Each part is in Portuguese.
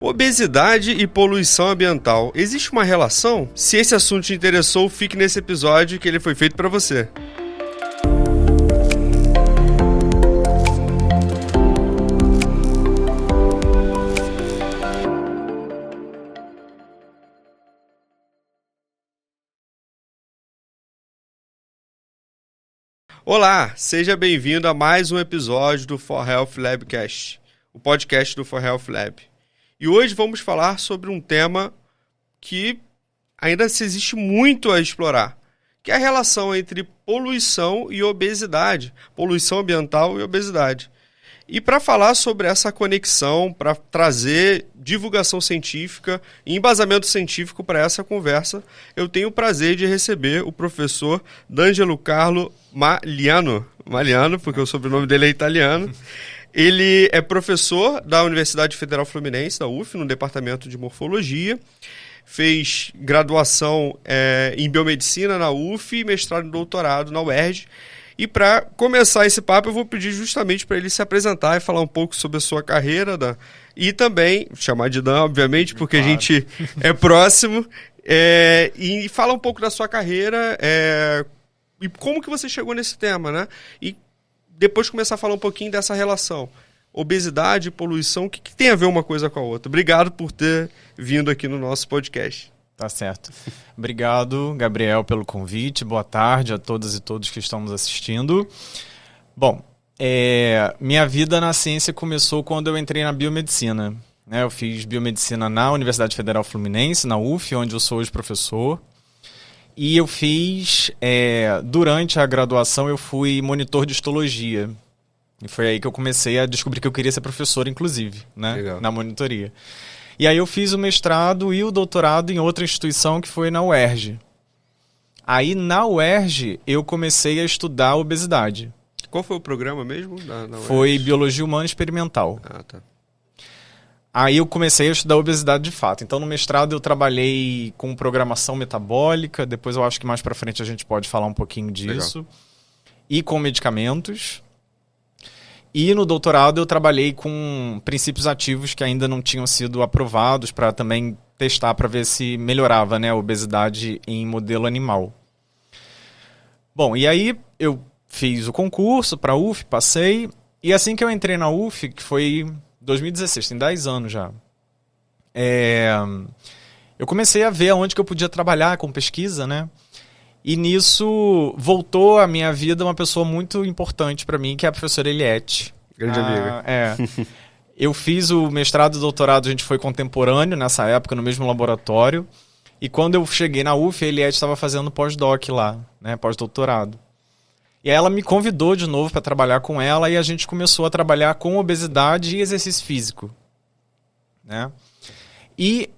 Obesidade e poluição ambiental. Existe uma relação? Se esse assunto te interessou, fique nesse episódio que ele foi feito para você. Olá, seja bem-vindo a mais um episódio do For Health Labcast, o podcast do For Health Lab. E hoje vamos falar sobre um tema que ainda se existe muito a explorar, que é a relação entre poluição e obesidade, poluição ambiental e obesidade. E para falar sobre essa conexão, para trazer divulgação científica e embasamento científico para essa conversa, eu tenho o prazer de receber o professor D'Angelo Carlo Magliano, porque o sobrenome dele é italiano. Ele é professor da Universidade Federal Fluminense, da UF, no departamento de morfologia. Fez graduação em biomedicina na UF e mestrado e doutorado na UERJ. E para começar esse papo, eu vou pedir justamente para ele se apresentar e falar um pouco sobre a sua carreira. E também, chamar de Dan, obviamente, porque claro, a gente é próximo. E falar um pouco da sua carreira e como que você chegou nesse tema, né? E depois começar a falar um pouquinho dessa relação. Obesidade e poluição, o que tem a ver uma coisa com a outra? Obrigado por ter vindo aqui no nosso podcast. Tá certo. Obrigado, Gabriel, pelo convite. Boa tarde a todas e todos que estão nos assistindo. Bom, minha vida na ciência começou quando eu entrei na biomedicina. Eu fiz biomedicina na Universidade Federal Fluminense, na UF, onde eu sou hoje professor. E eu fiz, durante a graduação, eu fui monitor de histologia. E foi aí que eu comecei a descobrir que eu queria ser professor, inclusive, né? Legal. Na monitoria. E aí eu fiz o mestrado e o doutorado em outra instituição que foi na UERJ. Aí na UERJ eu comecei a estudar obesidade. Qual foi o programa mesmo? Na UERJ? Foi Biologia Humana Experimental. Ah, tá. Aí eu comecei a estudar obesidade de fato. Então no mestrado eu trabalhei com programação metabólica, depois eu acho que mais pra frente a gente pode falar um pouquinho disso. Legal. E com medicamentos. E no doutorado eu trabalhei com princípios ativos que ainda não tinham sido aprovados para também testar para ver se melhorava, né, a obesidade em modelo animal. Bom, e aí eu fiz o concurso para a UF, passei. E assim que eu entrei na UF, que foi 2016, tem 10 anos já, eu comecei a ver aonde que eu podia trabalhar com pesquisa, né? E nisso voltou à minha vida uma pessoa muito importante para mim, que é a professora Eliette. Grande amiga. Eu fiz o mestrado e o doutorado, a gente foi contemporâneo nessa época, no mesmo laboratório. E quando eu cheguei na UF, a Eliette estava fazendo pós-doc lá, né, pós-doutorado. E aí ela me convidou de novo para trabalhar com ela e a gente começou a trabalhar com obesidade e exercício físico, né? E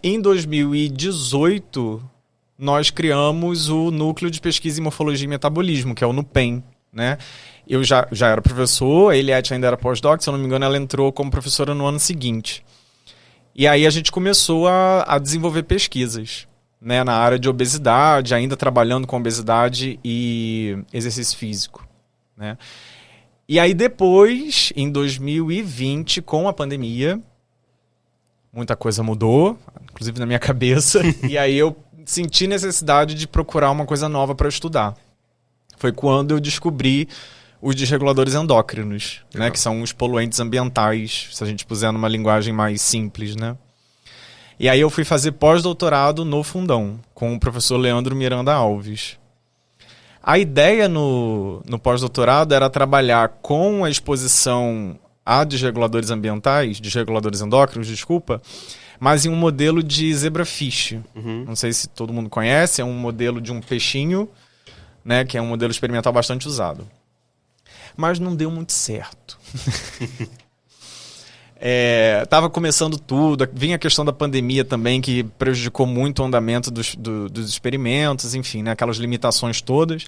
em 2018... nós criamos o Núcleo de Pesquisa em Morfologia e Metabolismo, que é o NUPEM, né? Eu já era professor, a Eliette ainda era pós-doc, se eu não me engano ela entrou como professora no ano seguinte. E aí a gente começou a desenvolver pesquisas, né, na área de obesidade, ainda trabalhando com obesidade e exercício físico, né? E aí depois, em 2020, com a pandemia, muita coisa mudou, inclusive na minha cabeça, e aí eu senti necessidade de procurar uma coisa nova para estudar. Foi quando eu descobri os desreguladores endócrinos, né, que são os poluentes ambientais, se a gente puser numa linguagem mais simples, né? E aí eu fui fazer pós-doutorado no Fundão, com o professor Leandro Miranda Alves. A ideia no pós-doutorado era trabalhar com a exposição a desreguladores ambientais, desreguladores endócrinos, desculpa, mas em um modelo de zebrafish. Não sei se todo mundo conhece, é um modelo de um peixinho, né, que é um modelo experimental bastante usado. Mas não deu muito certo. Tava começando tudo, vinha a questão da pandemia também, que prejudicou muito o andamento dos experimentos, enfim, né, aquelas limitações todas.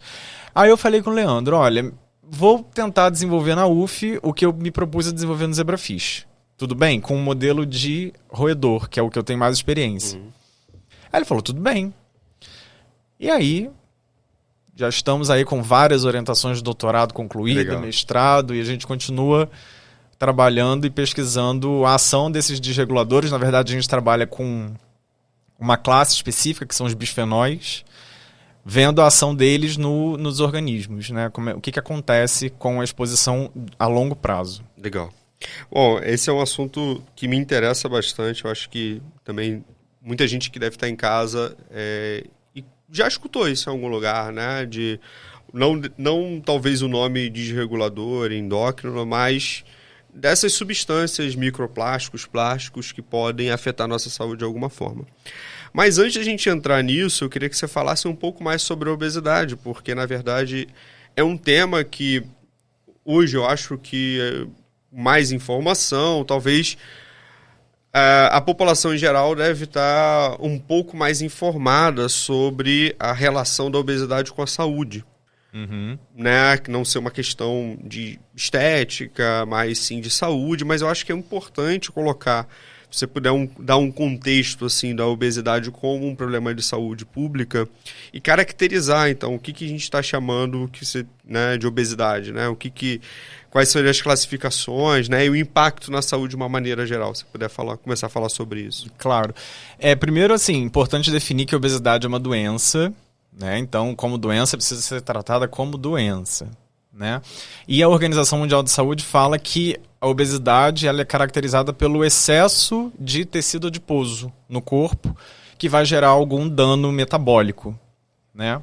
Aí eu falei com o Leandro, olha, vou tentar desenvolver na UF o que eu me propus a desenvolver no zebrafish. Tudo bem? Com um modelo de roedor, que é o que eu tenho mais experiência. Aí ele falou, tudo bem. E aí, já estamos aí com várias orientações de doutorado concluída, mestrado, e a gente continua trabalhando e pesquisando a ação desses desreguladores. Na verdade, a gente trabalha com uma classe específica, que são os bisfenóis, vendo a ação deles nos organismos, né? O que acontece com a exposição a longo prazo. Legal. Bom, esse é um assunto que me interessa bastante. Eu acho que também muita gente que deve estar em casa e já escutou isso em algum lugar, né? Não talvez o nome desregulador, endócrino, mas dessas substâncias, microplásticos, plásticos, que podem afetar a nossa saúde de alguma forma. Mas antes de a gente entrar nisso, eu queria que você falasse um pouco mais sobre a obesidade, porque, na verdade, é um tema que hoje eu acho que mais informação, talvez a população em geral deve estar um pouco mais informada sobre a relação da obesidade com a saúde. Né? Que não ser uma questão de estética, mas sim de saúde, mas eu acho que é importante colocar, se você puder dar um contexto assim, da obesidade como um problema de saúde pública e caracterizar, então, o que a gente está chamando né, de obesidade, né? Quais são as classificações, né, e o impacto na saúde de uma maneira geral, se puder começar a falar sobre isso. Claro. Primeiro, assim, importante definir que a obesidade é uma doença, né? Então, como doença, precisa ser tratada como doença, né? E a Organização Mundial de Saúde fala que a obesidade ela é caracterizada pelo excesso de tecido adiposo no corpo, que vai gerar algum dano metabólico, né?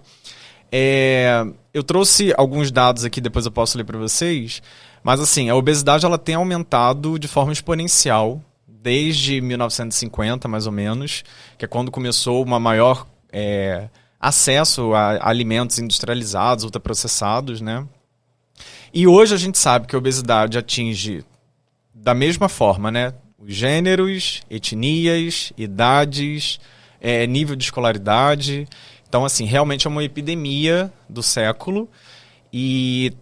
Eu trouxe alguns dados aqui, depois eu posso ler para vocês, mas assim, a obesidade ela tem aumentado de forma exponencial desde 1950, mais ou menos, que é quando começou uma maior acesso a alimentos industrializados, ultraprocessados, né? E hoje a gente sabe que a obesidade atinge da mesma forma, né? Os gêneros, etnias, idades, nível de escolaridade. Então, assim, realmente é uma epidemia do século e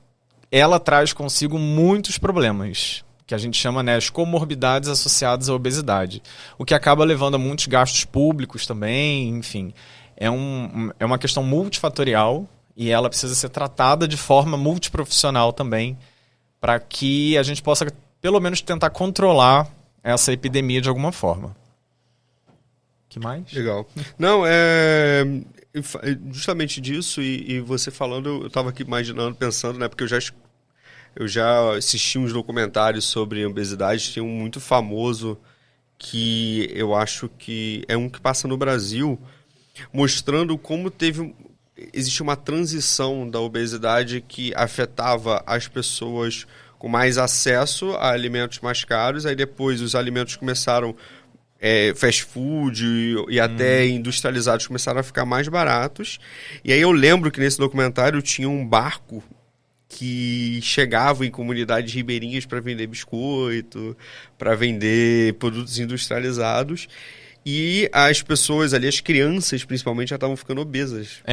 ela traz consigo muitos problemas, que a gente chama, né, as comorbidades associadas à obesidade, o que acaba levando a muitos gastos públicos também, enfim. É uma questão multifatorial e ela precisa ser tratada de forma multiprofissional também, para que a gente possa, pelo menos, tentar controlar essa epidemia de alguma forma. Que mais? Legal. Não, justamente disso, e você falando, eu estava aqui imaginando, pensando, né, porque eu já assisti uns documentários sobre obesidade, tem um muito famoso que eu acho que é um que passa no Brasil, mostrando como existe uma transição da obesidade que afetava as pessoas com mais acesso a alimentos mais caros, aí depois os alimentos começaram, fast food e até industrializados começaram a ficar mais baratos, e aí eu lembro que nesse documentário tinha um barco que chegava em comunidades ribeirinhas para vender biscoito, para vender produtos industrializados, e as pessoas ali, as crianças principalmente, já estavam ficando obesas.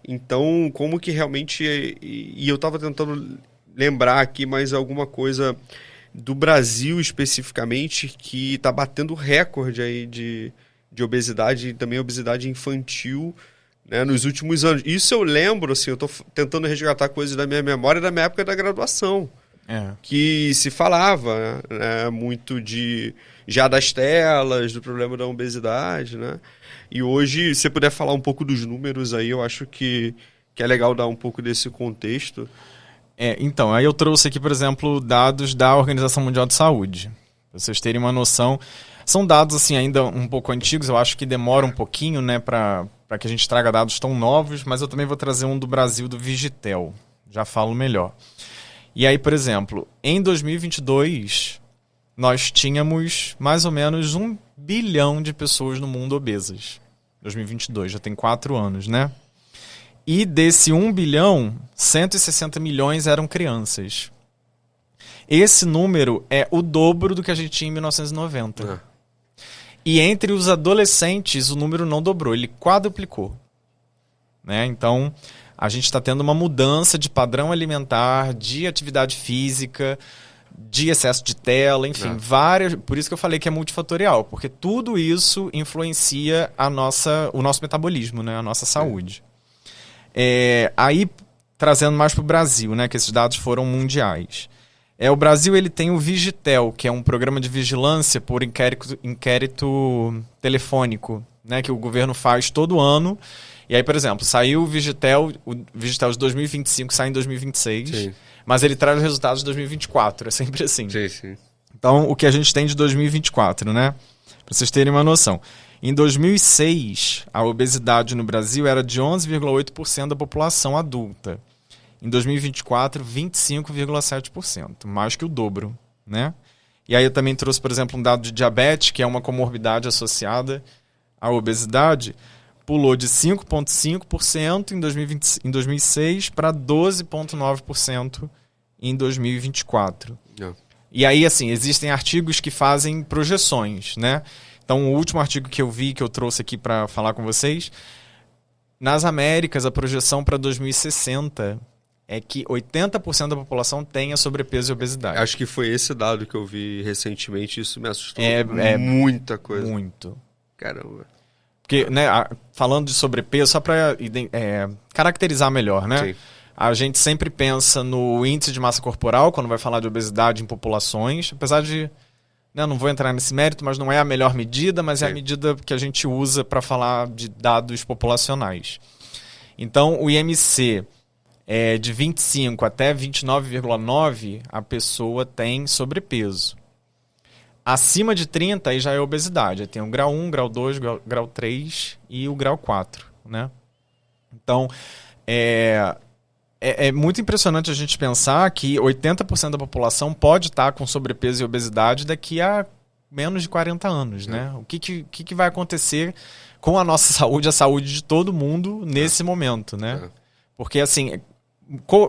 Então, como que realmente... E eu estava tentando lembrar aqui mais alguma coisa do Brasil especificamente que está batendo recorde aí de obesidade e também obesidade infantil, né, nos últimos anos. Isso eu lembro, assim, eu estou tentando resgatar coisas da minha memória da minha época da graduação. Que se falava, né, muito já das telas, do problema da obesidade, né? E hoje, se você puder falar um pouco dos números aí, eu acho que é legal dar um pouco desse contexto. Então, aí eu trouxe aqui, por exemplo, dados da Organização Mundial de Saúde. Pra vocês terem uma noção. São dados, assim, ainda um pouco antigos, eu acho que demora um pouquinho, né, para que a gente traga dados tão novos, mas eu também vou trazer um do Brasil, do Vigitel. Já falo melhor. E aí, por exemplo, em 2022, nós tínhamos mais ou menos 1 bilhão de pessoas no mundo obesas. 2022, já tem 4 anos, né? E desse 1 bilhão, 160 milhões eram crianças. Esse número é o dobro do que a gente tinha em 1990. E entre os adolescentes, o número não dobrou, ele quadruplicou. Né? Então, a gente está tendo uma mudança de padrão alimentar, de atividade física, de excesso de tela, enfim, várias. Por isso que eu falei que é multifatorial, porque tudo isso influencia o nosso metabolismo, né? A nossa saúde. Aí, trazendo mais para o Brasil, né? Que esses dados foram mundiais. O Brasil ele tem o Vigitel, que é um programa de vigilância por inquérito telefônico, né, que o governo faz todo ano. E aí, por exemplo, saiu o Vigitel de 2025 sai em 2026, sim, mas ele traz os resultados de 2024, é sempre assim. Sim, sim. Então, o que a gente tem de 2024, né? Para vocês terem uma noção. Em 2006, a obesidade no Brasil era de 11,8% da população adulta. Em 2024, 25,7%, mais que o dobro, né? E aí eu também trouxe, por exemplo, um dado de diabetes, que é uma comorbidade associada à obesidade, pulou de 5,5% em 2006 para 12,9% em 2024. Não. E aí, assim, existem artigos que fazem projeções, né? Então, o último artigo que eu vi, que eu trouxe aqui para falar com vocês, nas Américas, a projeção para 2060 é que 80% da população tenha sobrepeso e obesidade. Acho que foi esse dado que eu vi recentemente, isso me assustou. Muita coisa. Muito. Caramba. Porque, né, falando de sobrepeso, só para caracterizar melhor, né? Sim. A gente sempre pensa no índice de massa corporal, quando vai falar de obesidade em populações, apesar de... não vou entrar nesse mérito, mas não é a melhor medida, mas sim, é a medida que a gente usa para falar de dados populacionais. Então, o IMC... de 25 até 29,9, a pessoa tem sobrepeso. Acima de 30, aí já é obesidade. Aí tem o grau 1, grau 2, grau 3 e o grau 4. Né? Então, é muito impressionante a gente pensar que 80% da população pode estar com sobrepeso e obesidade daqui a menos de 40 anos. Né? O que vai acontecer com a nossa saúde, a saúde de todo mundo nesse momento? Né? Porque, assim...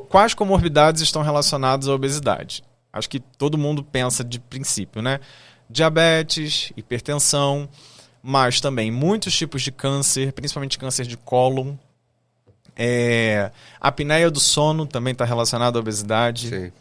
Quais comorbidades estão relacionadas à obesidade? Acho que todo mundo pensa de princípio, né? Diabetes, hipertensão, mas também muitos tipos de câncer, principalmente câncer de cólon. A apneia do sono também está relacionada à obesidade. Sim.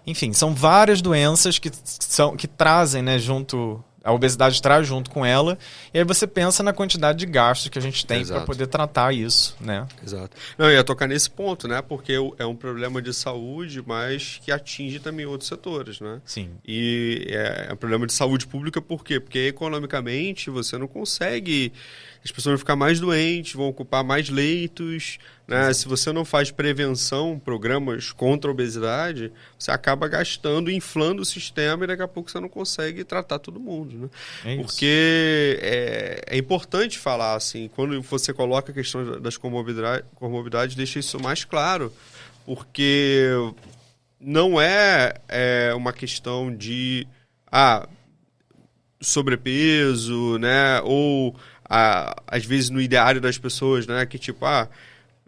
Enfim, são várias doenças que trazem, né, junto... A obesidade traz junto com ela, e aí você pensa na quantidade de gastos que a gente tem para poder tratar isso, né? Exato. Não, eu ia tocar nesse ponto, né? Porque é um problema de saúde, mas que atinge também outros setores, né? Sim. E é um problema de saúde pública por quê? Porque economicamente você não consegue... As pessoas vão ficar mais doentes, vão ocupar mais leitos, né? Se você não faz prevenção, programas contra a obesidade, você acaba gastando, inflando o sistema e daqui a pouco você não consegue tratar todo mundo, né? Porque é importante falar, assim, quando você coloca a questão das comorbidades, deixa isso mais claro, porque não é uma questão de sobrepeso, né? Ou às vezes no ideário das pessoas, né? Que tipo,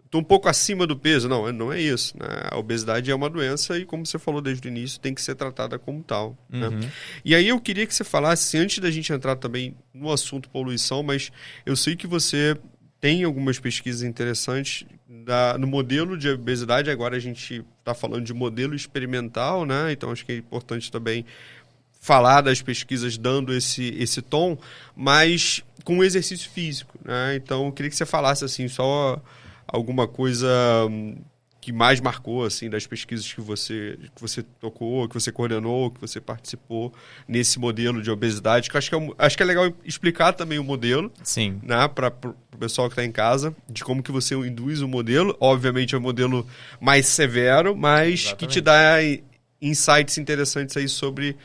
tô um pouco acima do peso. Não é isso, né? A obesidade é uma doença e, como você falou desde o início, tem que ser tratada como tal. Né? E aí eu queria que você falasse, antes da gente entrar também no assunto poluição, mas eu sei que você tem algumas pesquisas interessantes no modelo de obesidade. Agora a gente está falando de modelo experimental, né? Então acho que é importante também falar das pesquisas dando esse tom, mas com exercício físico, né? Então eu queria que você falasse assim, só alguma coisa que mais marcou assim, das pesquisas que você tocou, que você coordenou, que você participou nesse modelo de obesidade, que eu acho que é legal explicar também o modelo. Sim. Né, para o pessoal que está em casa, de como que você induz o modelo. Obviamente é um modelo mais severo, mas exatamente, que te dá insights interessantes aí sobre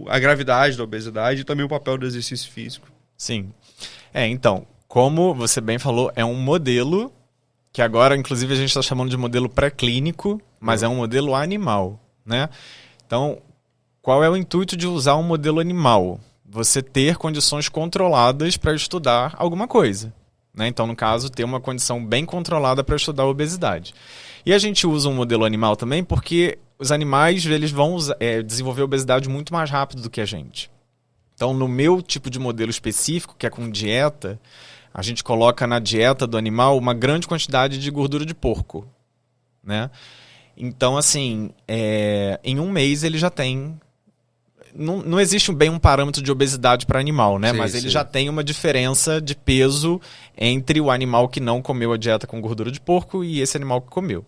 a gravidade da obesidade e também o papel do exercício físico. Sim. Então, como você bem falou, é um modelo que agora, inclusive, a gente está chamando de modelo pré-clínico, mas é um modelo animal, né? Então, qual é o intuito de usar um modelo animal? Você ter condições controladas para estudar alguma coisa, né? Então, no caso, ter uma condição bem controlada para estudar a obesidade. E a gente usa um modelo animal também porque os animais eles vão desenvolver obesidade muito mais rápido do que a gente. Então, no meu tipo de modelo específico, que é com dieta, a gente coloca na dieta do animal uma grande quantidade de gordura de porco, né? Então, assim, em um mês ele já tem... Não existe bem um parâmetro de obesidade para animal, né? Sim, mas ele já tem uma diferença de peso entre o animal que não comeu a dieta com gordura de porco e esse animal que comeu.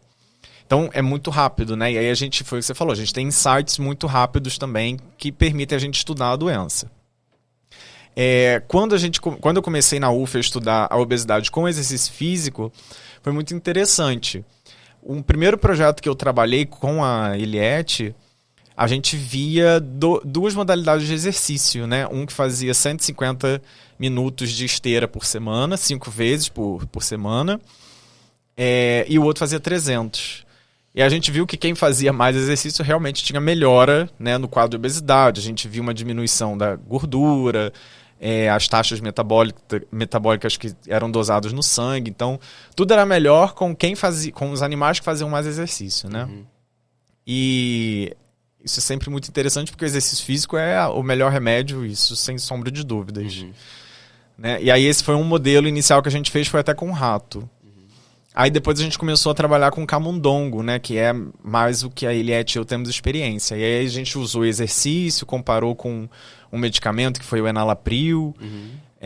Então, é muito rápido, né? E aí foi o que você falou, a gente tem insights muito rápidos também que permitem a gente estudar a doença. Quando eu comecei na UF a estudar a obesidade com exercício físico, foi muito interessante. Um primeiro projeto que eu trabalhei com a Eliette, a gente via duas modalidades de exercício, né? Um que fazia 150 minutos de esteira por semana, 5 vezes por semana, e o outro fazia 300. E a gente viu que quem fazia mais exercício realmente tinha melhora, né, no quadro de obesidade. A gente viu uma diminuição da gordura, as taxas metabólicas que eram dosadas no sangue. Então, tudo era melhor com os animais que faziam mais exercício, né? Uhum. E isso é sempre muito interessante porque o exercício físico é o melhor remédio, isso sem sombra de dúvidas. Uhum. Né? E aí esse foi um modelo inicial que a gente fez, foi até com rato. Aí depois a gente começou a trabalhar com camundongo, né, que é mais o que a Eliette e eu temos experiência. E aí a gente usou exercício, comparou com um medicamento que foi o enalapril,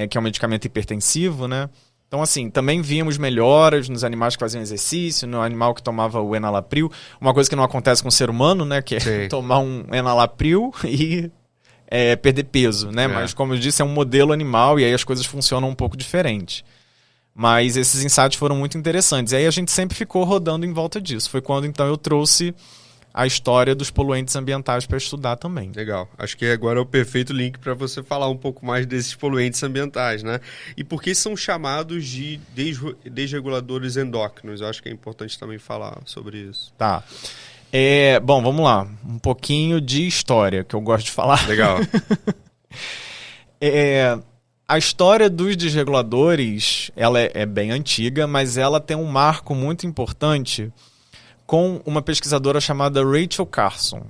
que é um medicamento hipertensivo, né? Então, assim, também víamos melhoras nos animais que faziam exercício, no animal que tomava o enalapril. Uma coisa que não acontece com o ser humano, né, que é tomar um enalapril e perder peso, né? Mas, como eu disse, é um modelo animal e aí as coisas funcionam um pouco diferente. Mas esses insights foram muito interessantes. E aí a gente sempre ficou rodando em volta disso. Foi quando, então, eu trouxe a história dos poluentes ambientais para estudar também. Legal. Acho que agora é o perfeito link para você falar um pouco mais desses poluentes ambientais, né? E por que são chamados de desreguladores endócrinos? Eu acho que é importante também falar sobre isso. Tá. Bom, vamos lá. Um pouquinho de história, que eu gosto de falar. Legal. A história dos desreguladores, ela é bem antiga, mas ela tem um marco muito importante com uma pesquisadora chamada Rachel Carson.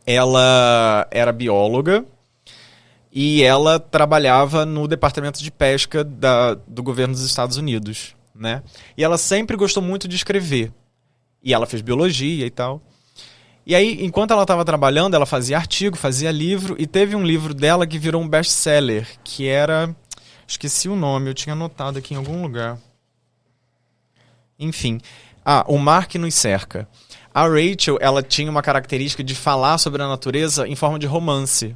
Ela era bióloga e ela trabalhava no departamento de pesca do governo dos Estados Unidos, né? E ela sempre gostou muito de escrever. E ela fez biologia e tal. E aí, enquanto ela estava trabalhando, ela fazia artigo, fazia livro, e teve um livro dela que virou um best-seller, que era... Esqueci o nome, eu tinha anotado aqui em algum lugar. Enfim. O Mar que Nos Cerca. A Rachel, ela tinha uma característica de falar sobre a natureza em forma de romance.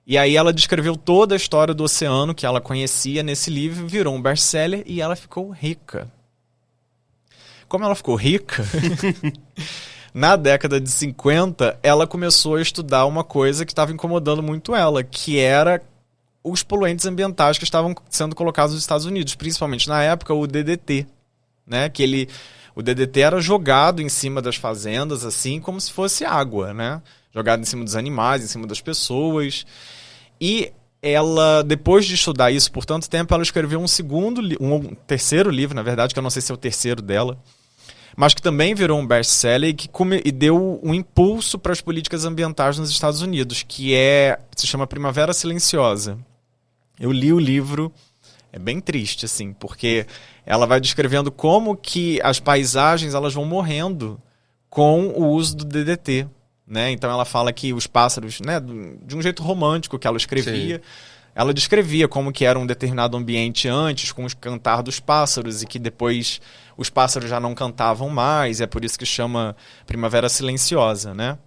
E aí ela descreveu toda a história do oceano que ela conhecia nesse livro, virou um best-seller e ela ficou rica. Como ela ficou rica... Na década de 50, ela começou a estudar uma coisa que estava incomodando muito ela, que era os poluentes ambientais que estavam sendo colocados nos Estados Unidos, principalmente na época o DDT, né? O DDT era jogado em cima das fazendas, assim, como se fosse água, né? Jogado em cima dos animais, em cima das pessoas. E ela, depois de estudar isso por tanto tempo, ela escreveu um terceiro livro, na verdade, que eu não sei se é o terceiro dela, mas que também virou um best-seller e deu um impulso para as políticas ambientais nos Estados Unidos, que se chama Primavera Silenciosa. Eu li o livro, é bem triste, assim, porque ela vai descrevendo como que as paisagens elas vão morrendo com o uso do DDT, né? Então ela fala que os pássaros, né, de um jeito romântico que ela escrevia, ela descrevia como que era um determinado ambiente antes, com o cantar dos pássaros, e que depois os pássaros já não cantavam mais, é por isso que chama Primavera Silenciosa, né?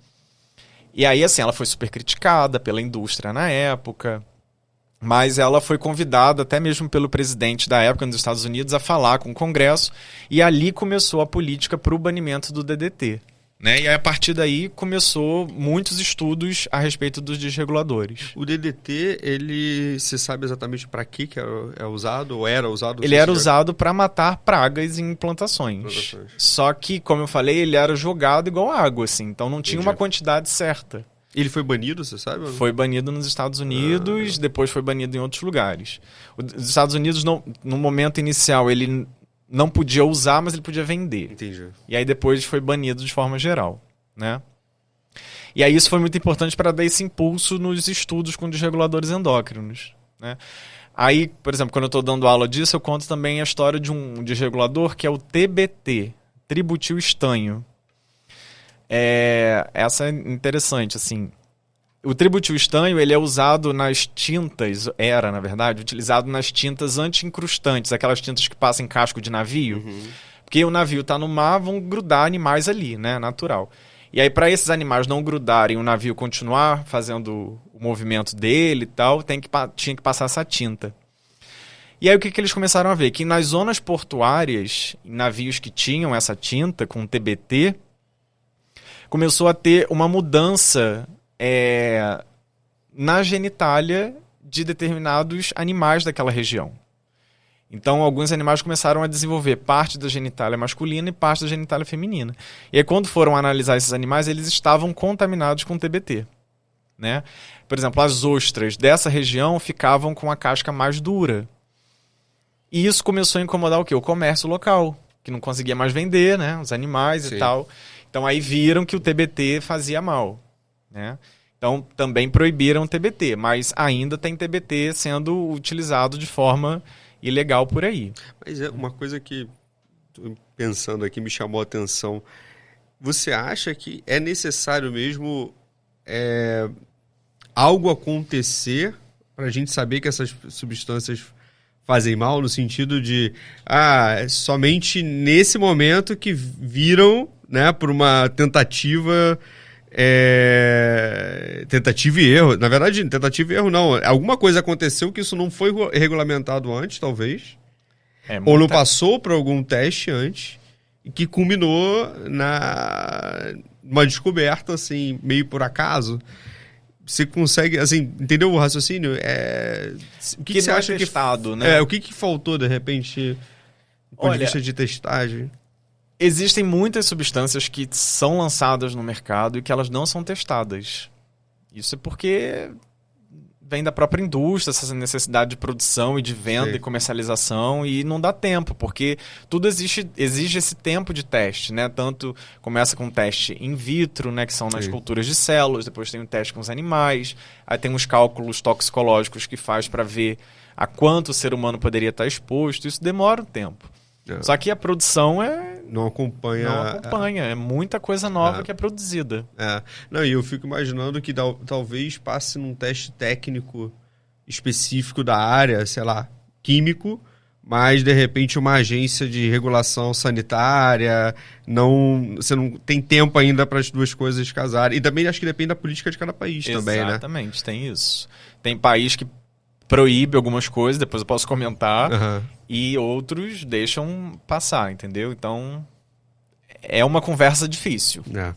E aí, assim, ela foi super criticada pela indústria na época, mas ela foi convidada, até mesmo pelo presidente da época nos Estados Unidos, a falar com o Congresso, e ali começou a política para o banimento do DDT. Né? E aí, a partir daí começou muitos estudos a respeito dos desreguladores. O DDT, você sabe exatamente para que é usado ou era usado? Ele era usado para matar pragas em plantações. Só que, como eu falei, ele era jogado igual água, assim, então não tinha uma quantidade certa. Ele foi banido, você sabe? Foi banido nos Estados Unidos, depois foi banido em outros lugares. Os Estados Unidos, no momento inicial, ele não podia usar, mas ele podia vender. Entendi. E aí depois foi banido de forma geral, né? E aí isso foi muito importante para dar esse impulso nos estudos com desreguladores endócrinos, né? Aí, por exemplo, quando eu estou dando aula disso, eu conto também a história de um desregulador que é o TBT, tributil-estanho. Essa é interessante, assim. O tributil-estanho, ele é usado nas tintas, na verdade, utilizado nas tintas anti-incrustantes, aquelas tintas que passam em casco de navio, Porque o navio está no mar, vão grudar animais ali, né? Natural. E aí, para esses animais não grudarem, o navio continuar fazendo o movimento dele e tal, tinha que passar essa tinta. E aí, o que eles começaram a ver? Que nas zonas portuárias, em navios que tinham essa tinta, com TBT, começou a ter uma mudança na genitália de determinados animais daquela região. Então, alguns animais começaram a desenvolver parte da genitália masculina e parte da genitália feminina. E aí, quando foram analisar esses animais, eles estavam contaminados com TBT. Né? Por exemplo, as ostras dessa região ficavam com a casca mais dura. E isso começou a incomodar o quê? O comércio local, que não conseguia mais vender, né? Os animais Sim. e tal. Então, aí viram que o TBT fazia mal. Né? Então, também proibiram o TBT, mas ainda tem TBT sendo utilizado de forma ilegal por aí. Mas é uma coisa que, pensando aqui, me chamou a atenção. Você acha que é necessário mesmo algo acontecer para a gente saber que essas substâncias fazem mal, no sentido de somente nesse momento que viram, né, por uma tentativa e erro. Na verdade, tentativa e erro não. Alguma coisa aconteceu que isso não foi regulamentado antes, talvez. Ou não passou por algum teste antes, e que culminou numa descoberta, assim, meio por acaso. Você consegue, assim, entendeu o raciocínio? O que você acha testado, né? O que faltou, de repente, do ponto de vista de testagem? Existem muitas substâncias que são lançadas no mercado e que elas não são testadas. Isso é porque vem da própria indústria, essa necessidade de produção e de venda e comercialização, e não dá tempo, porque tudo exige esse tempo de teste, né? Tanto começa com teste in vitro, né, que são nas culturas de células, depois tem o teste com os animais, aí tem os cálculos toxicológicos que faz para ver a quanto o ser humano poderia estar exposto. Isso demora um tempo. Só que a produção não acompanha. É muita coisa nova que é produzida. Não, e eu fico imaginando que talvez passe num teste técnico específico da área, sei lá, químico, mas de repente uma agência de regulação sanitária, você não tem tempo ainda para as duas coisas casarem. E também acho que depende da política de cada país também, né? Exatamente, tem isso. Tem país que proíbe algumas coisas, depois eu posso comentar, e outros deixam passar, entendeu? Então, é uma conversa difícil. Né?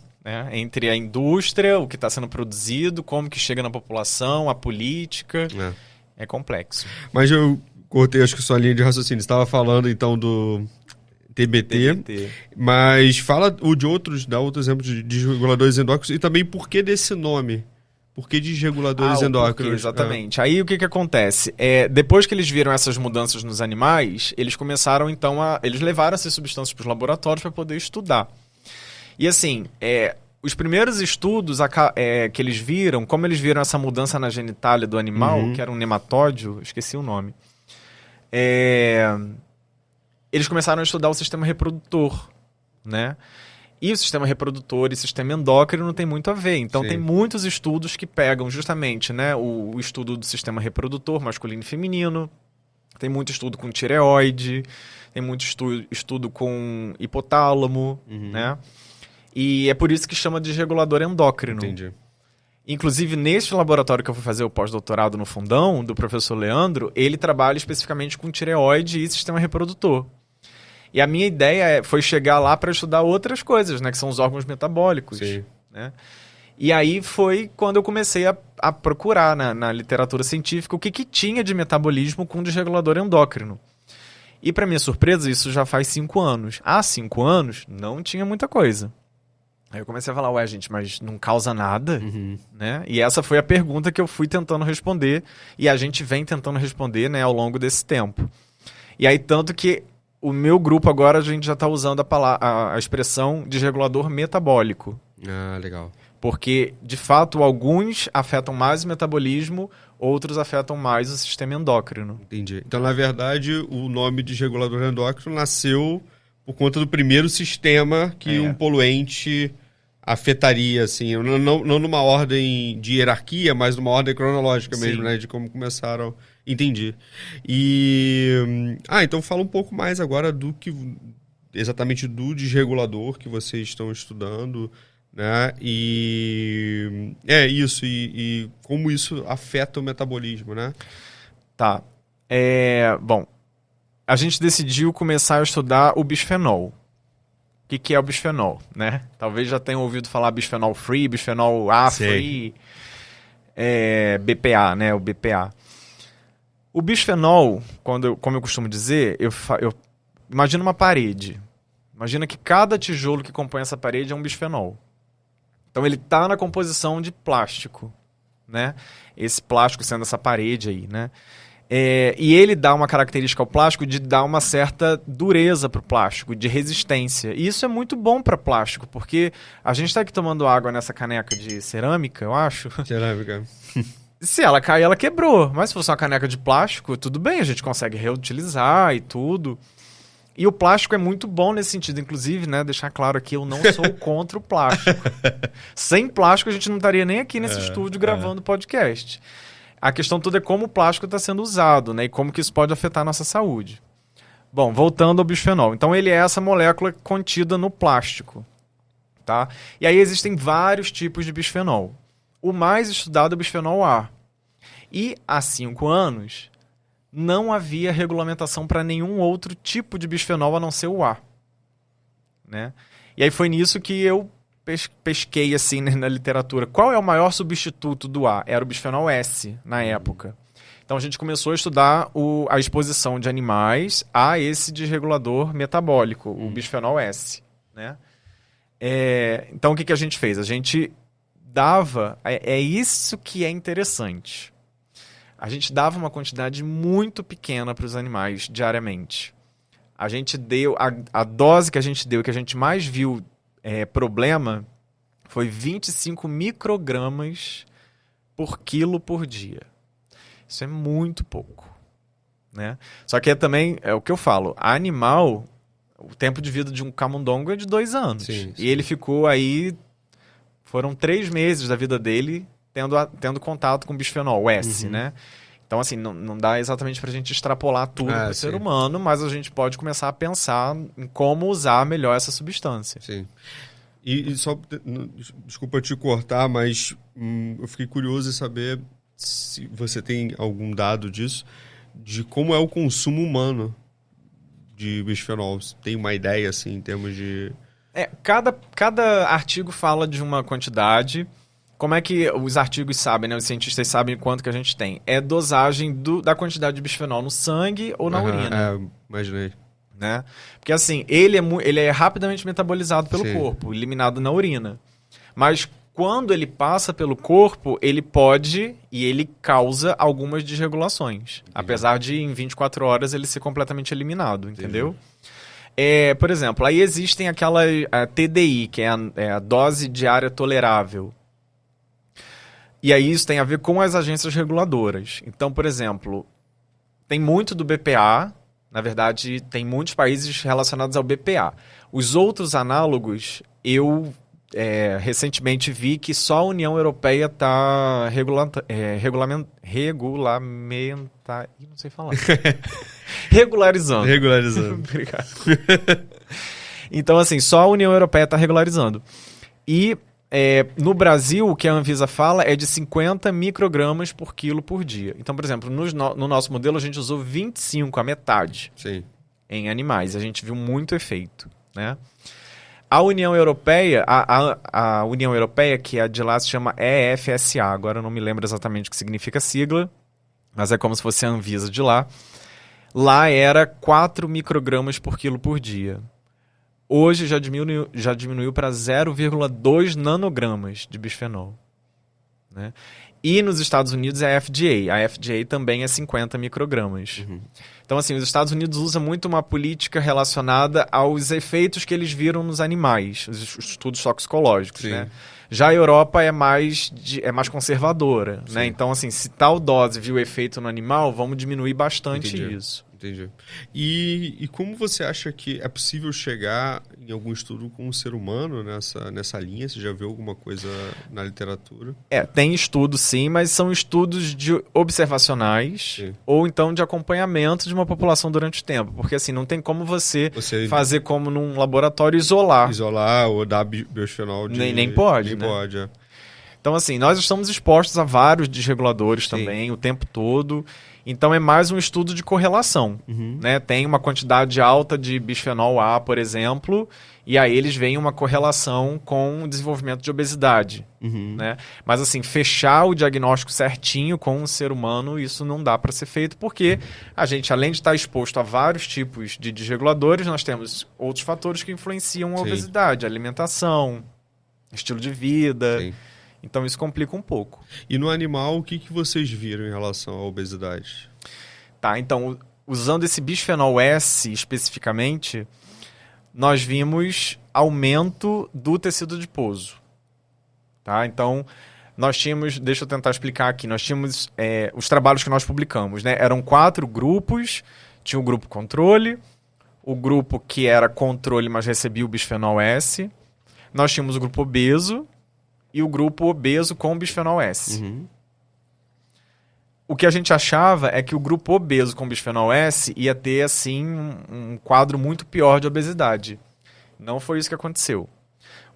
Entre a indústria, o que está sendo produzido, como que chega na população, a política. É complexo. Mas eu cortei, acho que sua linha de raciocínio. Você estava falando, então, do TBT, mas fala dá outro exemplo de desreguladores endócrinos e também por que desse nome? Por que desreguladores endócrinos? Exatamente. Aí o que acontece? Depois que eles viram essas mudanças nos animais, eles começaram então eles levaram essas substâncias para os laboratórios para poder estudar. E assim, os primeiros estudos que eles viram, como eles viram essa mudança na genitália do animal, que era um nematóide, esqueci o nome, eles começaram a estudar o sistema reprodutor, né? E o sistema reprodutor e o sistema endócrino não tem muito a ver. Então, tem muitos estudos que pegam justamente, né, o estudo do sistema reprodutor masculino e feminino. Tem muito estudo com tireoide. Tem muito estudo com hipotálamo, né? E é por isso que chama de desregulador endócrino. Entendi. Inclusive, neste laboratório que eu fui fazer o pós-doutorado no Fundão, do professor Leandro, ele trabalha especificamente com tireoide e sistema reprodutor. E a minha ideia foi chegar lá para estudar outras coisas, né? Que são os órgãos metabólicos. Né? E aí foi quando eu comecei a procurar na literatura científica o que tinha de metabolismo com desregulador endócrino. E para minha surpresa, isso já faz 5 anos. Há 5 anos, não tinha muita coisa. Aí eu comecei a falar, gente, mas não causa nada? Né? E essa foi a pergunta que eu fui tentando responder. E a gente vem tentando responder, né, ao longo desse tempo. E aí, tanto que o meu grupo agora, a gente já está usando a expressão desregulador metabólico. Legal. Porque, de fato, alguns afetam mais o metabolismo, outros afetam mais o sistema endócrino. Entendi. Então, na verdade, o nome desregulador endócrino nasceu por conta do primeiro sistema que um poluente afetaria, assim, não numa ordem de hierarquia, mas numa ordem cronológica mesmo, né? De como começaram. Entendi. E então fala um pouco mais agora exatamente do desregulador que vocês estão estudando, né? E é isso, e como isso afeta o metabolismo, né? Tá. Bom, a gente decidiu começar a estudar o bisfenol. O que é o bisfenol, né? Talvez já tenham ouvido falar bisfenol free, bisfenol A free, BPA, né? O BPA. O bisfenol, como eu costumo dizer, imagina uma parede. Imagina que cada tijolo que compõe essa parede é um bisfenol. Então ele está na composição de plástico, né? Esse plástico sendo essa parede aí, né? E ele dá uma característica ao plástico de dar uma certa dureza para o plástico, de resistência. E isso é muito bom para plástico, porque a gente está aqui tomando água nessa caneca de cerâmica, eu acho. Cerâmica. Se ela cair, ela quebrou. Mas se fosse uma caneca de plástico, tudo bem, a gente consegue reutilizar e tudo. E o plástico é muito bom nesse sentido. Inclusive, né, deixar claro aqui, eu não sou contra o plástico. Sem plástico, a gente não estaria nem aqui nesse estúdio gravando podcast. A questão toda é como o plástico está sendo usado, né, e como que isso pode afetar a nossa saúde. Bom, voltando ao bisfenol. Então, ele é essa molécula contida no plástico. Tá? E aí existem vários tipos de bisfenol. O mais estudado é o bisfenol A. E há 5 anos, não havia regulamentação para nenhum outro tipo de bisfenol a não ser o A. Né? E aí foi nisso que eu pesquei assim, né, na literatura. Qual é o maior substituto do A? Era o bisfenol S, na época. Então a gente começou a estudar a exposição de animais a esse desregulador metabólico, o bisfenol S. Né? Então o que a gente fez? A gente dava... É isso que é interessante. A gente dava uma quantidade muito pequena para os animais diariamente. A gente deu... A dose que a gente deu, que a gente mais viu problema, foi 25 microgramas por quilo por dia. Isso é muito pouco. Né? Só que também, é o que eu falo, animal, o tempo de vida de um camundongo é de 2 anos. Sim. E ele ficou aí... Foram 3 meses da vida dele tendo contato com bisfenol S, né? Então, assim, não dá exatamente pra gente extrapolar tudo pro ser humano, mas a gente pode começar a pensar em como usar melhor essa substância. Sim. E só, desculpa te cortar, mas eu fiquei curioso em saber se você tem algum dado disso, de como é o consumo humano de bisfenol. Tem uma ideia, assim, em termos de... Cada artigo fala de uma quantidade. Como é que os artigos sabem, né? Os cientistas sabem quanto que a gente tem. É dosagem da quantidade de bisfenol no sangue ou na urina. Imaginei. Né? Porque assim, ele é rapidamente metabolizado pelo corpo, eliminado na urina. Mas quando ele passa pelo corpo, ele pode e ele causa algumas desregulações. Apesar de em 24 horas ele ser completamente eliminado, entendeu? Por exemplo, aí existem aquela TDI, que é a dose diária tolerável. E aí isso tem a ver com as agências reguladoras. Então, por exemplo, tem muito do BPA, na verdade, tem muitos países relacionados ao BPA. Os outros análogos, eu recentemente vi que só a União Europeia está não sei falar. Regularizando. Obrigado. Então, assim, só a União Europeia está regularizando. E no Brasil, o que a Anvisa fala é de 50 microgramas por quilo por dia. Então, por exemplo, no nosso modelo, a gente usou 25, a metade, em animais. A gente viu muito efeito, né? A União Europeia, a União Europeia, que é de lá, se chama EFSA. Agora eu não me lembro exatamente o que significa a sigla, mas é como se fosse a Anvisa de lá. Lá era 4 microgramas por quilo por dia. Hoje já diminuiu para 0,2 nanogramas de bisfenol. Né? E nos Estados Unidos é a FDA. A FDA também é 50 microgramas. Então, assim, os Estados Unidos usam muito uma política relacionada aos efeitos que eles viram nos animais, os estudos toxicológicos, né? Já a Europa é mais conservadora, né? Então, assim, se tal dose viu efeito no animal, vamos diminuir bastante isso. Entendi. E como você acha que é possível chegar em algum estudo com um ser humano nessa linha? Você já viu alguma coisa na literatura? Tem estudo sim, mas são estudos observacionais Sim. ou então de acompanhamento de uma população durante o tempo. Porque assim, não tem como você fazer como num laboratório isolar. Isolar ou dar biosfenol de... Nem pode, nem né? pode, é. Então assim, nós estamos expostos a vários desreguladores também o tempo todo. Então é mais um estudo de correlação, né? Tem uma quantidade alta de bisfenol A, por exemplo, e aí eles veem uma correlação com o desenvolvimento de obesidade, né? Mas assim, fechar o diagnóstico certinho com o ser humano, isso não dá para ser feito, porque a gente, além de estar exposto a vários tipos de desreguladores, nós temos outros fatores que influenciam a obesidade, alimentação, estilo de vida... Sim. Então isso complica um pouco. E no animal, o que vocês viram em relação à obesidade? Tá, então, usando esse bisfenol S especificamente, nós vimos aumento do tecido adiposo. Tá? Então, nós tínhamos, deixa eu tentar explicar aqui, nós tínhamos os trabalhos que nós publicamos, né? Eram 4 grupos, tinha o grupo controle, o grupo que era controle, mas recebia o bisfenol S, nós tínhamos o grupo obeso, e o grupo obeso com bisfenol S. O que a gente achava é que o grupo obeso com bisfenol S ia ter, assim, um quadro muito pior de obesidade. Não foi isso que aconteceu.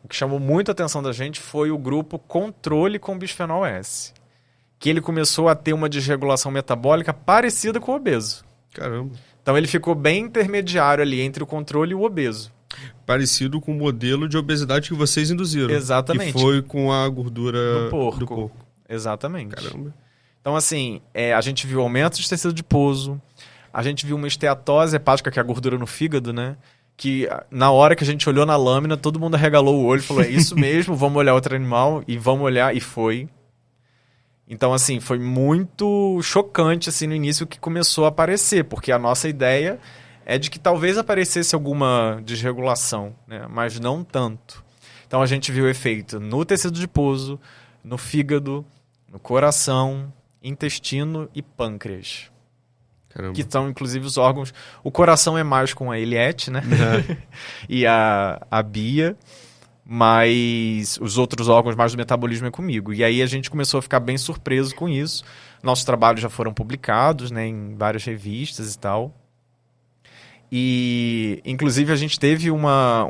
O que chamou muito a atenção da gente foi o grupo controle com bisfenol S. Que ele começou a ter uma desregulação metabólica parecida com o obeso. Caramba. Então ele ficou bem intermediário ali entre o controle e o obeso. Parecido com o modelo de obesidade que vocês induziram. Exatamente. Que foi com a gordura do porco. do porco. Exatamente. Caramba. Então, assim, a gente viu aumento de tecido adiposo, a gente viu uma esteatose hepática, que é a gordura no fígado, né? Que na hora que a gente olhou na lâmina, todo mundo arregalou o olho e falou, é isso mesmo, vamos olhar outro animal, e vamos olhar, e foi. Então, assim, foi muito chocante, assim, no início que começou a aparecer, porque a nossa ideia é de que talvez aparecesse alguma desregulação, né? Mas não tanto. Então a gente viu efeito no tecido adiposo, no fígado, no coração, intestino e pâncreas. Caramba. Que são inclusive os órgãos. O coração é mais com a Eliette, né? E a Bia, mas os outros órgãos mais do metabolismo é comigo. E aí a gente começou a ficar bem surpreso com isso. Nossos trabalhos já foram publicados, né, em várias revistas e tal. E, inclusive, a gente teve uma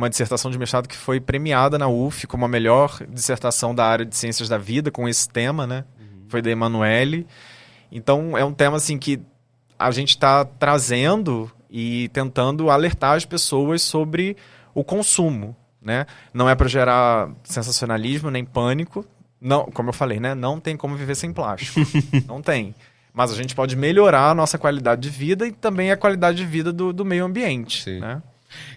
dissertação de mestrado que foi premiada na UF como a melhor dissertação da área de ciências da vida com esse tema, né? Foi da Emanuele. Então, é um tema assim, que a gente está trazendo e tentando alertar as pessoas sobre o consumo, né? Não é para gerar sensacionalismo nem pânico. Não, como eu falei, né? Não tem como viver sem plástico. Não tem. Mas a gente pode melhorar a nossa qualidade de vida e também a qualidade de vida do meio ambiente. Sim. Né?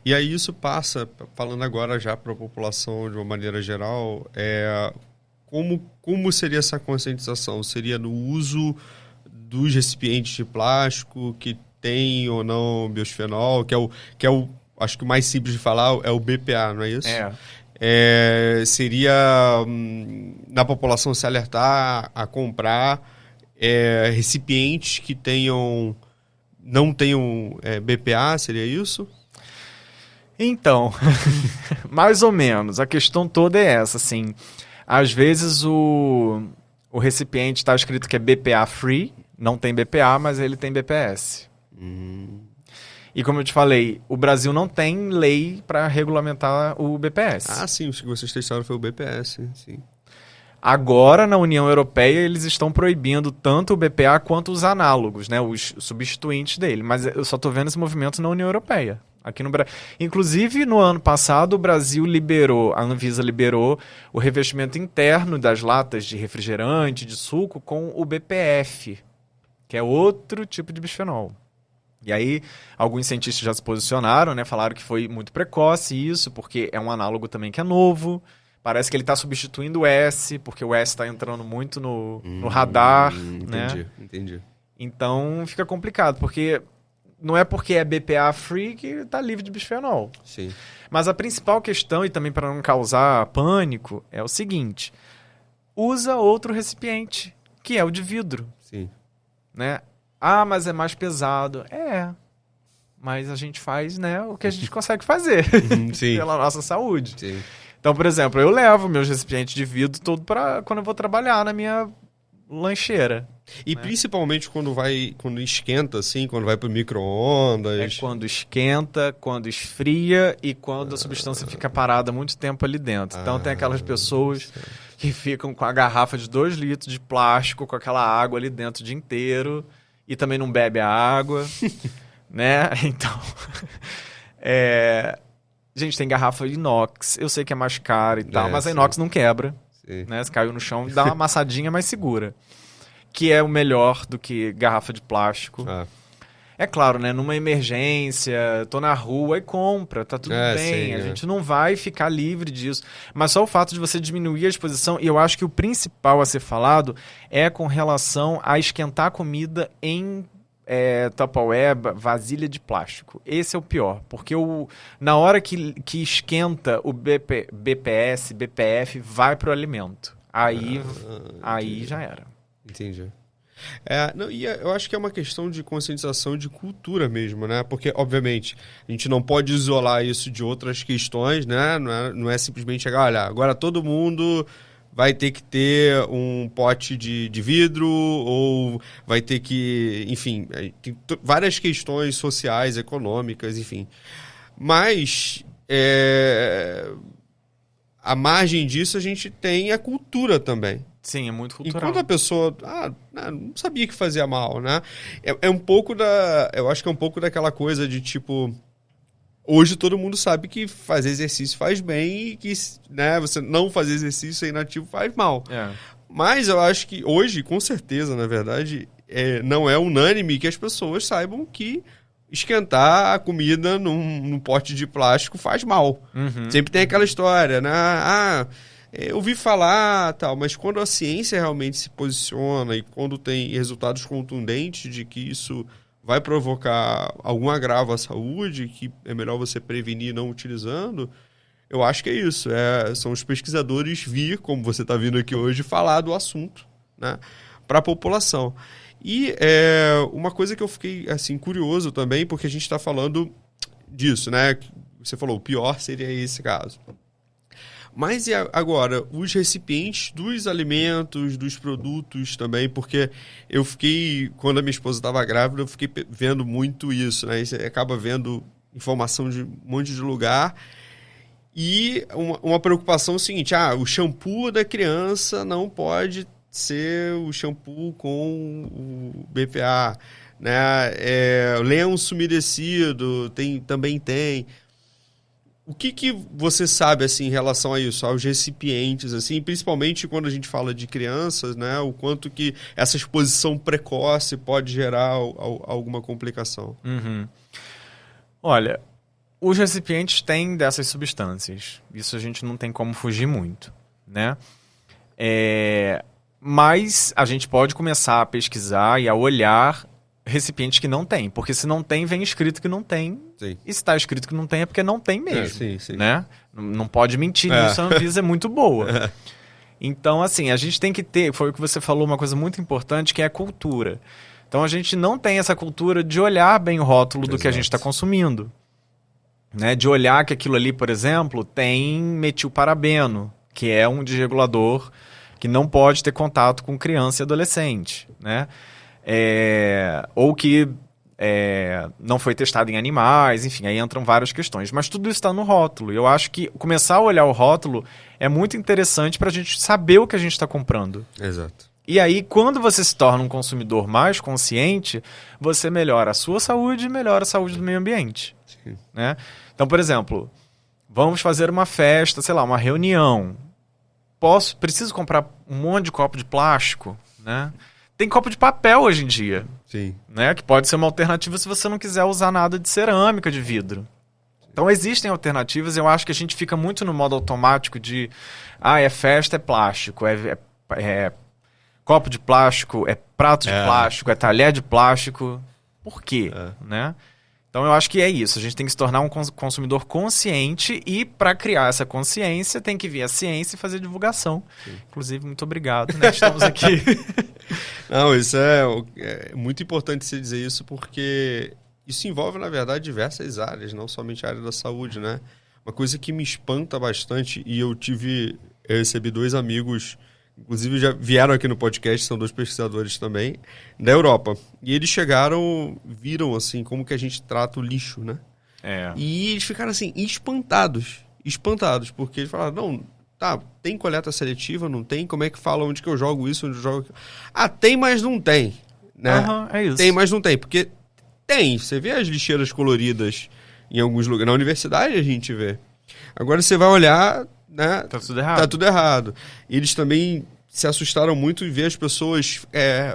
E aí isso passa, falando agora já para a população de uma maneira geral, como seria essa conscientização? Seria no uso dos recipientes de plástico que tem ou não biosfenol, que é o acho que o mais simples de falar é o BPA, não é isso? Seria na população se alertar a comprar recipientes que não tenham BPA, seria isso? Então, mais ou menos. A questão toda é essa, assim. Às vezes o recipiente está escrito que é BPA free, não tem BPA, mas ele tem BPS. E como eu te falei, o Brasil não tem lei para regulamentar o BPS. Ah, sim, o que vocês testaram foi o BPS, sim. Agora, na União Europeia, eles estão proibindo tanto o BPA quanto os análogos, né, os substituintes dele. Mas eu só estou vendo esse movimento na União Europeia. Aqui no Brasil. Inclusive, no ano passado, o Brasil a Anvisa liberou o revestimento interno das latas de refrigerante, de suco, com o BPF, que é outro tipo de bisfenol. E aí, alguns cientistas já se posicionaram, né, falaram que foi muito precoce isso, porque é um análogo também que é novo. Parece que ele está substituindo o S, porque o S está entrando muito no radar. Entendi. Então fica complicado, porque não é porque é BPA free que está livre de bisfenol. Sim. Mas a principal questão, e também para não causar pânico, é o seguinte: usa outro recipiente, que é o de vidro. Sim. Né? mas é mais pesado. Mas a gente faz, né, o que a gente consegue fazer pela nossa saúde. Sim. Então, por exemplo, eu levo meus recipientes de vidro todo para quando eu vou trabalhar na minha lancheira. E principalmente quando esquenta, assim, quando vai pro micro-ondas. É quando esquenta, quando esfria e quando a substância fica parada muito tempo ali dentro. Então tem aquelas pessoas que ficam com a garrafa de 2 litros de plástico, com aquela água ali dentro o dia inteiro e também não bebe a água, né? Então, gente, tem garrafa inox, eu sei que é mais cara e tal, mas a inox não quebra, né? Se caiu no chão, dá uma amassadinha mais segura. Que é o melhor do que garrafa de plástico. É claro, né? Numa emergência, tô na rua e compra, tá tudo bem. A gente não vai ficar livre disso. Mas só o fato de você diminuir a exposição, e eu acho que o principal a ser falado é com relação a esquentar a comida em Tupperware, vasilha de plástico. Esse é o pior, porque na hora que esquenta, o BPS, BPF vai pro alimento. Aí já era. Entendi. E eu acho que é uma questão de conscientização de cultura mesmo, né? Porque, obviamente, a gente não pode isolar isso de outras questões, né? Não é simplesmente chegar, olha, agora todo mundo vai ter que ter um pote de vidro ou vai ter que... Enfim, tem várias questões sociais, econômicas, enfim. Mas, à margem disso, a gente tem a cultura também. Sim, é muito cultural. Enquanto a pessoa não sabia que fazia mal, né? Eu acho que é um pouco daquela coisa de tipo... Hoje todo mundo sabe que fazer exercício faz bem e que, né, você não fazer exercício sem inativo faz mal. Mas eu acho que hoje, com certeza, na verdade, não é unânime que as pessoas saibam que esquentar a comida num pote de plástico faz mal. Sempre tem aquela história, né? Eu ouvi falar, tal, mas quando a ciência realmente se posiciona e quando tem resultados contundentes de que isso vai provocar algum agravo à saúde, que é melhor você prevenir não utilizando, eu acho que é isso. São os pesquisadores vir, como você está vindo aqui hoje, falar do assunto, né, para a população. E uma coisa que eu fiquei assim, curioso também, porque a gente está falando disso, né? Você falou, o pior seria esse caso. Mas e agora, os recipientes dos alimentos, dos produtos também, porque eu fiquei, quando a minha esposa estava grávida, eu fiquei vendo muito isso, né? Você acaba vendo informação de um monte de lugar. E uma preocupação é o seguinte, o shampoo da criança não pode ser o shampoo com o BPA, né? Lenço umedecido também tem. O que você sabe assim em relação a isso, aos recipientes, assim, principalmente quando a gente fala de crianças, né? O quanto que essa exposição precoce pode gerar alguma complicação? Olha, os recipientes têm dessas substâncias. Isso a gente não tem como fugir muito, né? Mas a gente pode começar a pesquisar e a olhar recipientes que não tem, porque se não tem, vem escrito que não tem. Sim. E se está escrito que não tem, é porque não tem mesmo. Sim. Né? Não pode mentir nisso, a Anvisa é muito boa. Então, assim, a gente tem que ter, foi o que você falou, uma coisa muito importante, que é a cultura. Então, a gente não tem essa cultura de olhar bem o rótulo do que a gente está consumindo. Né? De olhar que aquilo ali, por exemplo, tem metilparabeno, que é um desregulador que não pode ter contato com criança e adolescente, né? Ou que não foi testado em animais, enfim, aí entram várias questões. Mas tudo isso está no rótulo. E eu acho que começar a olhar o rótulo é muito interessante para a gente saber o que a gente está comprando. Exato. E aí, quando você se torna um consumidor mais consciente, você melhora a sua saúde e melhora a saúde do meio ambiente. Sim. Né? Então, por exemplo, vamos fazer uma festa, sei lá, uma reunião. Preciso comprar um monte de copo de plástico, né? Tem copo de papel hoje em dia. Sim. Né? Que pode ser uma alternativa se você não quiser usar nada de cerâmica, de vidro. Então existem alternativas. Eu acho que a gente fica muito no modo automático de é festa, é plástico, é copo de plástico, é prato de plástico, é talher de plástico. Por quê? Né? Então eu acho que é isso. A gente tem que se tornar um consumidor consciente e para criar essa consciência tem que vir a ciência e fazer divulgação. Sim. Inclusive, muito obrigado. Né? Estamos aqui. Não, isso é muito importante você dizer isso, porque isso envolve, na verdade, diversas áreas, não somente a área da saúde, né? Uma coisa que me espanta bastante, e eu recebi 2 amigos, inclusive já vieram aqui no podcast, são 2 pesquisadores também, da Europa. E eles viram assim, como que a gente trata o lixo, né? E eles ficaram assim, espantados, porque eles falaram, não, tá, tem coleta seletiva, não tem? Como é que fala onde que eu jogo isso, onde eu jogo aquilo? Ah, tem, mas não tem, né? É isso. Tem, mas não tem, porque tem, você vê as lixeiras coloridas em alguns lugares, na universidade a gente vê. Agora você vai olhar, né? Tá tudo errado. Tá tudo errado. Eles também se assustaram muito em ver as pessoas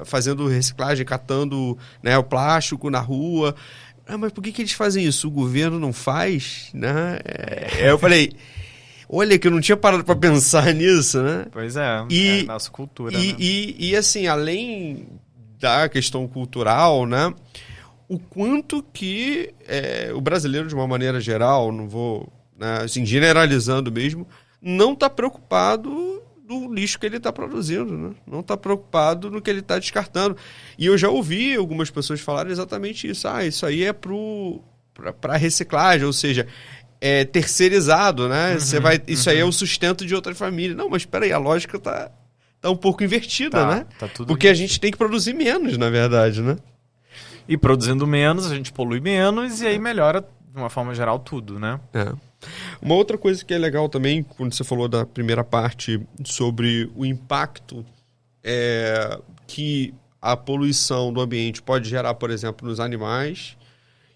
fazendo reciclagem, catando, né, o plástico na rua. Ah, mas por que eles fazem isso? O governo não faz, né? Eu falei, olha que eu não tinha parado para pensar nisso, né? Pois é nossa cultura, né? E assim, além da questão cultural, né? O quanto que o brasileiro, de uma maneira geral, não vou, né, assim, generalizando mesmo, não está preocupado do lixo que ele está produzindo, né? Não está preocupado no que ele está descartando. E eu já ouvi algumas pessoas falarem exatamente isso. Ah, isso aí é para reciclagem, ou seja, é terceirizado, né? Isso aí é o sustento de outra família. Não, mas espera aí, a lógica tá um pouco invertida, né? Tá tudo porque invertido. a gente tem que produzir menos, na verdade, né? E produzindo menos, a gente polui menos e aí melhora, de uma forma geral, tudo, né? Uma outra coisa que é legal também, quando você falou da primeira parte sobre o impacto que a poluição do ambiente pode gerar, por exemplo, nos animais,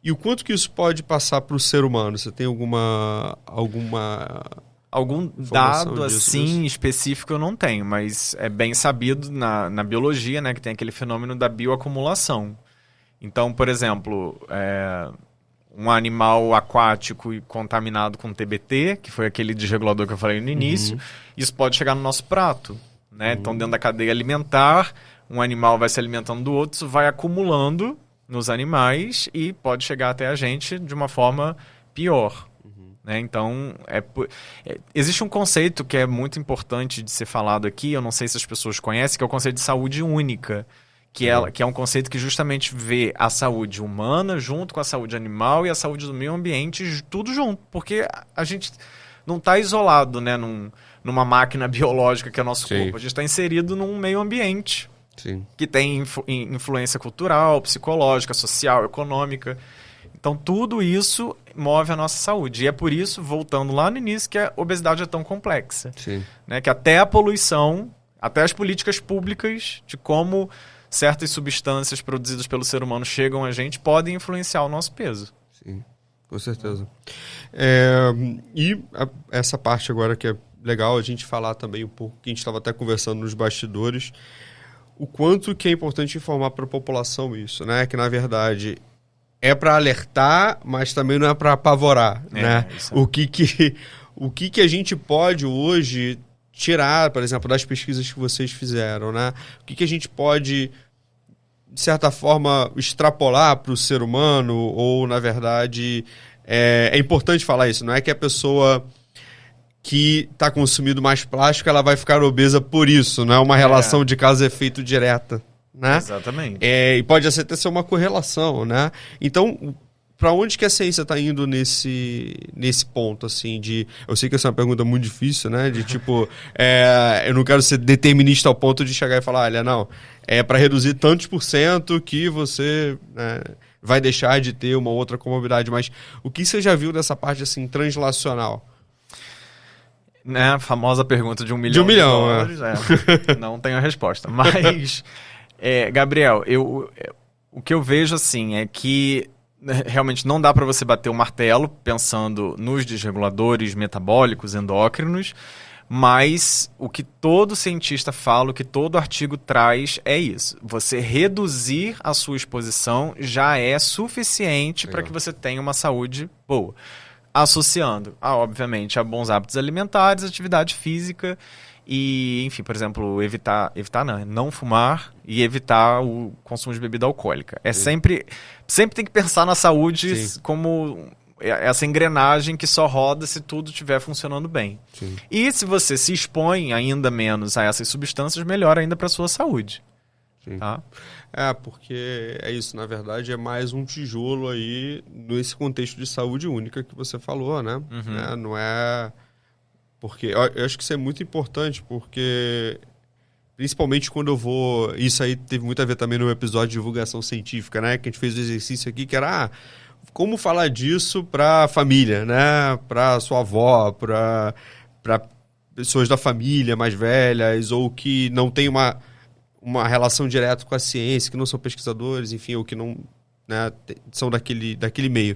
e o quanto que isso pode passar para o ser humano. Você tem algum dado disso, assim específico eu não tenho, mas é bem sabido na biologia, né, que tem aquele fenômeno da bioacumulação. Então, por exemplo, um animal aquático e contaminado com TBT, que foi aquele desregulador que eu falei no início, isso pode chegar no nosso prato, né? Então, dentro da cadeia alimentar, um animal vai se alimentando do outro, isso vai acumulando nos animais e pode chegar até a gente de uma forma pior. Né? Então, existe um conceito que é muito importante de ser falado aqui, eu não sei se as pessoas conhecem, que é o conceito de saúde única, que é um conceito que justamente vê a saúde humana junto com a saúde animal e a saúde do meio ambiente, tudo junto, porque a gente não está isolado, né, numa máquina biológica que é o nosso corpo, a gente está inserido num meio ambiente que tem influência cultural, psicológica, social, econômica. Então, tudo isso move a nossa saúde. E é por isso, voltando lá no início, que a obesidade é tão complexa. Né? Que até a poluição, até as políticas públicas de como certas substâncias produzidas pelo ser humano chegam a gente podem influenciar o nosso peso. Sim, com certeza. Essa parte agora que é legal a gente falar também um pouco, que a gente estava até conversando nos bastidores, o quanto que é importante informar para a população isso, né? Que, na verdade, é para alertar, mas também não é para apavorar, né? O que a gente pode hoje tirar, por exemplo, das pesquisas que vocês fizeram, né? O que a gente pode, de certa forma, extrapolar para o ser humano, ou, na verdade, é importante falar isso, não é que a pessoa que está consumindo mais plástico, ela vai ficar obesa por isso, não é uma relação de causa e efeito direta, né? Exatamente. E pode até ser uma correlação, né? Então, para onde que a ciência está indo nesse ponto, assim, de... Eu sei que essa é uma pergunta muito difícil, né? De tipo, eu não quero ser determinista ao ponto de chegar e falar, olha, não, é para reduzir tantos % que você vai deixar de ter uma outra comorbidade, mas o que você já viu dessa parte, assim, translacional? Né, a famosa pergunta de $1 milhão. De $1 milhão, não tenho a resposta. Mas, Gabriel, o que eu vejo assim é que realmente não dá para você bater o martelo pensando nos desreguladores metabólicos, endócrinos, mas o que todo cientista fala, o que todo artigo traz é isso. Você reduzir a sua exposição já é suficiente para que você tenha uma saúde boa. Associando, obviamente, a bons hábitos alimentares, atividade física e, enfim, por exemplo, não fumar e evitar o consumo de bebida alcoólica. Sempre tem que pensar na saúde como essa engrenagem que só roda se tudo estiver funcionando bem. E se você se expõe ainda menos a essas substâncias, melhor ainda para a sua saúde. Sim. Tá? Porque é isso, na verdade, é mais um tijolo aí nesse contexto de saúde única que você falou, né? Não é... Porque eu acho que isso é muito importante, porque principalmente quando eu vou... Isso aí teve muito a ver também no episódio de divulgação científica, né? Que a gente fez o exercício aqui, que era como falar disso para família, né? Para sua avó, para pessoas da família mais velhas, ou que não tem uma relação direta com a ciência, que não são pesquisadores, enfim, ou que não, né, são daquele meio.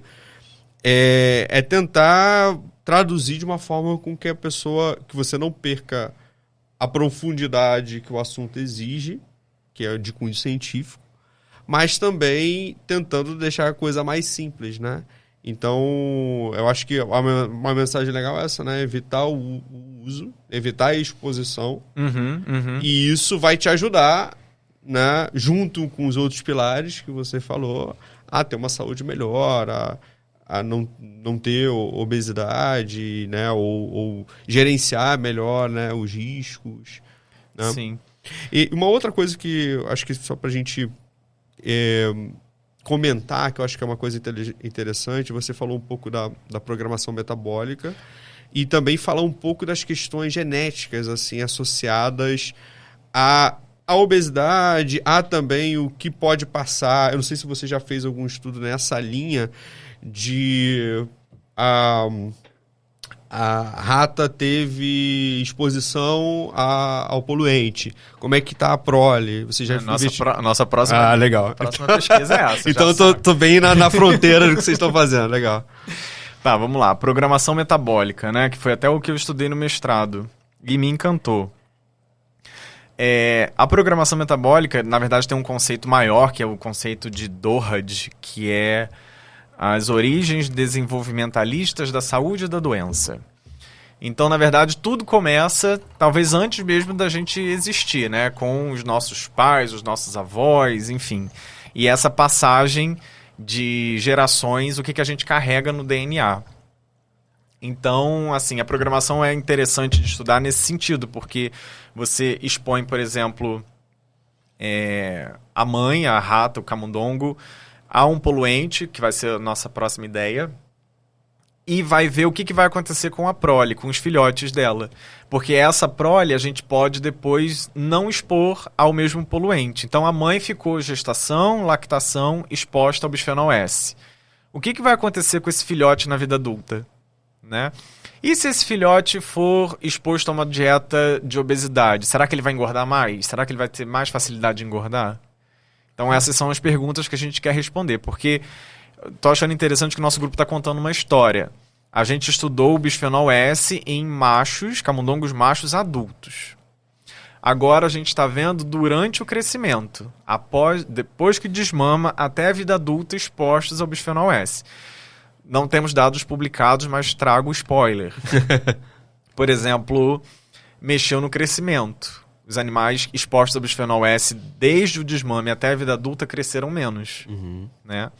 É tentar traduzir de uma forma com que a pessoa, que você não perca a profundidade que o assunto exige, que é de cunho científico, mas também tentando deixar a coisa mais simples, né? Então, eu acho que uma mensagem legal é essa, né? Evitar o uso, evitar a exposição. E isso vai te ajudar, né? Junto com os outros pilares que você falou, a ter uma saúde melhor, a não ter obesidade, né? Ou gerenciar melhor, né? Os riscos. Né? Sim. E uma outra coisa que eu acho que só pra gente... comentar, que eu acho que é uma coisa interessante, você falou um pouco da programação metabólica e também falar um pouco das questões genéticas assim associadas à obesidade, a também o que pode passar. Eu não sei se você já fez algum estudo nessa linha de a rata teve exposição ao poluente. Como é que tá a prole? Você já nossa próxima, legal. Próxima pesquisa é essa. Então eu tô bem na fronteira do que vocês estão fazendo. Legal. Tá, vamos lá. Programação metabólica, né? Que foi até o que eu estudei no mestrado. E me encantou. A programação metabólica, na verdade, tem um conceito maior, que é o conceito de Doherty, que é as origens desenvolvimentalistas da saúde e da doença. Então, na verdade, tudo começa, talvez antes mesmo da gente existir, né? Com os nossos pais, os nossos avós, enfim. E essa passagem de gerações, o que a gente carrega no DNA. Então, assim, a programação é interessante de estudar nesse sentido, porque você expõe, por exemplo, a mãe, a rata, o camundongo, a um poluente, que vai ser a nossa próxima ideia, e vai ver o que vai acontecer com a prole, com os filhotes dela. Porque essa prole a gente pode depois não expor ao mesmo poluente. Então a mãe ficou gestação, lactação, exposta ao bisfenol S. O que vai acontecer com esse filhote na vida adulta? Né? E se esse filhote for exposto a uma dieta de obesidade, será que ele vai engordar mais? Será que ele vai ter mais facilidade de engordar? Então essas são as perguntas que a gente quer responder, porque estou achando interessante que o nosso grupo está contando uma história. A gente estudou o bisfenol S em machos, camundongos machos adultos. Agora a gente está vendo durante o crescimento, depois que desmama até a vida adulta expostos ao bisfenol S. Não temos dados publicados, mas trago spoiler. Por exemplo, mexeu no crescimento. Os animais expostos ao bisfenol S desde o desmame até a vida adulta cresceram menos. Né?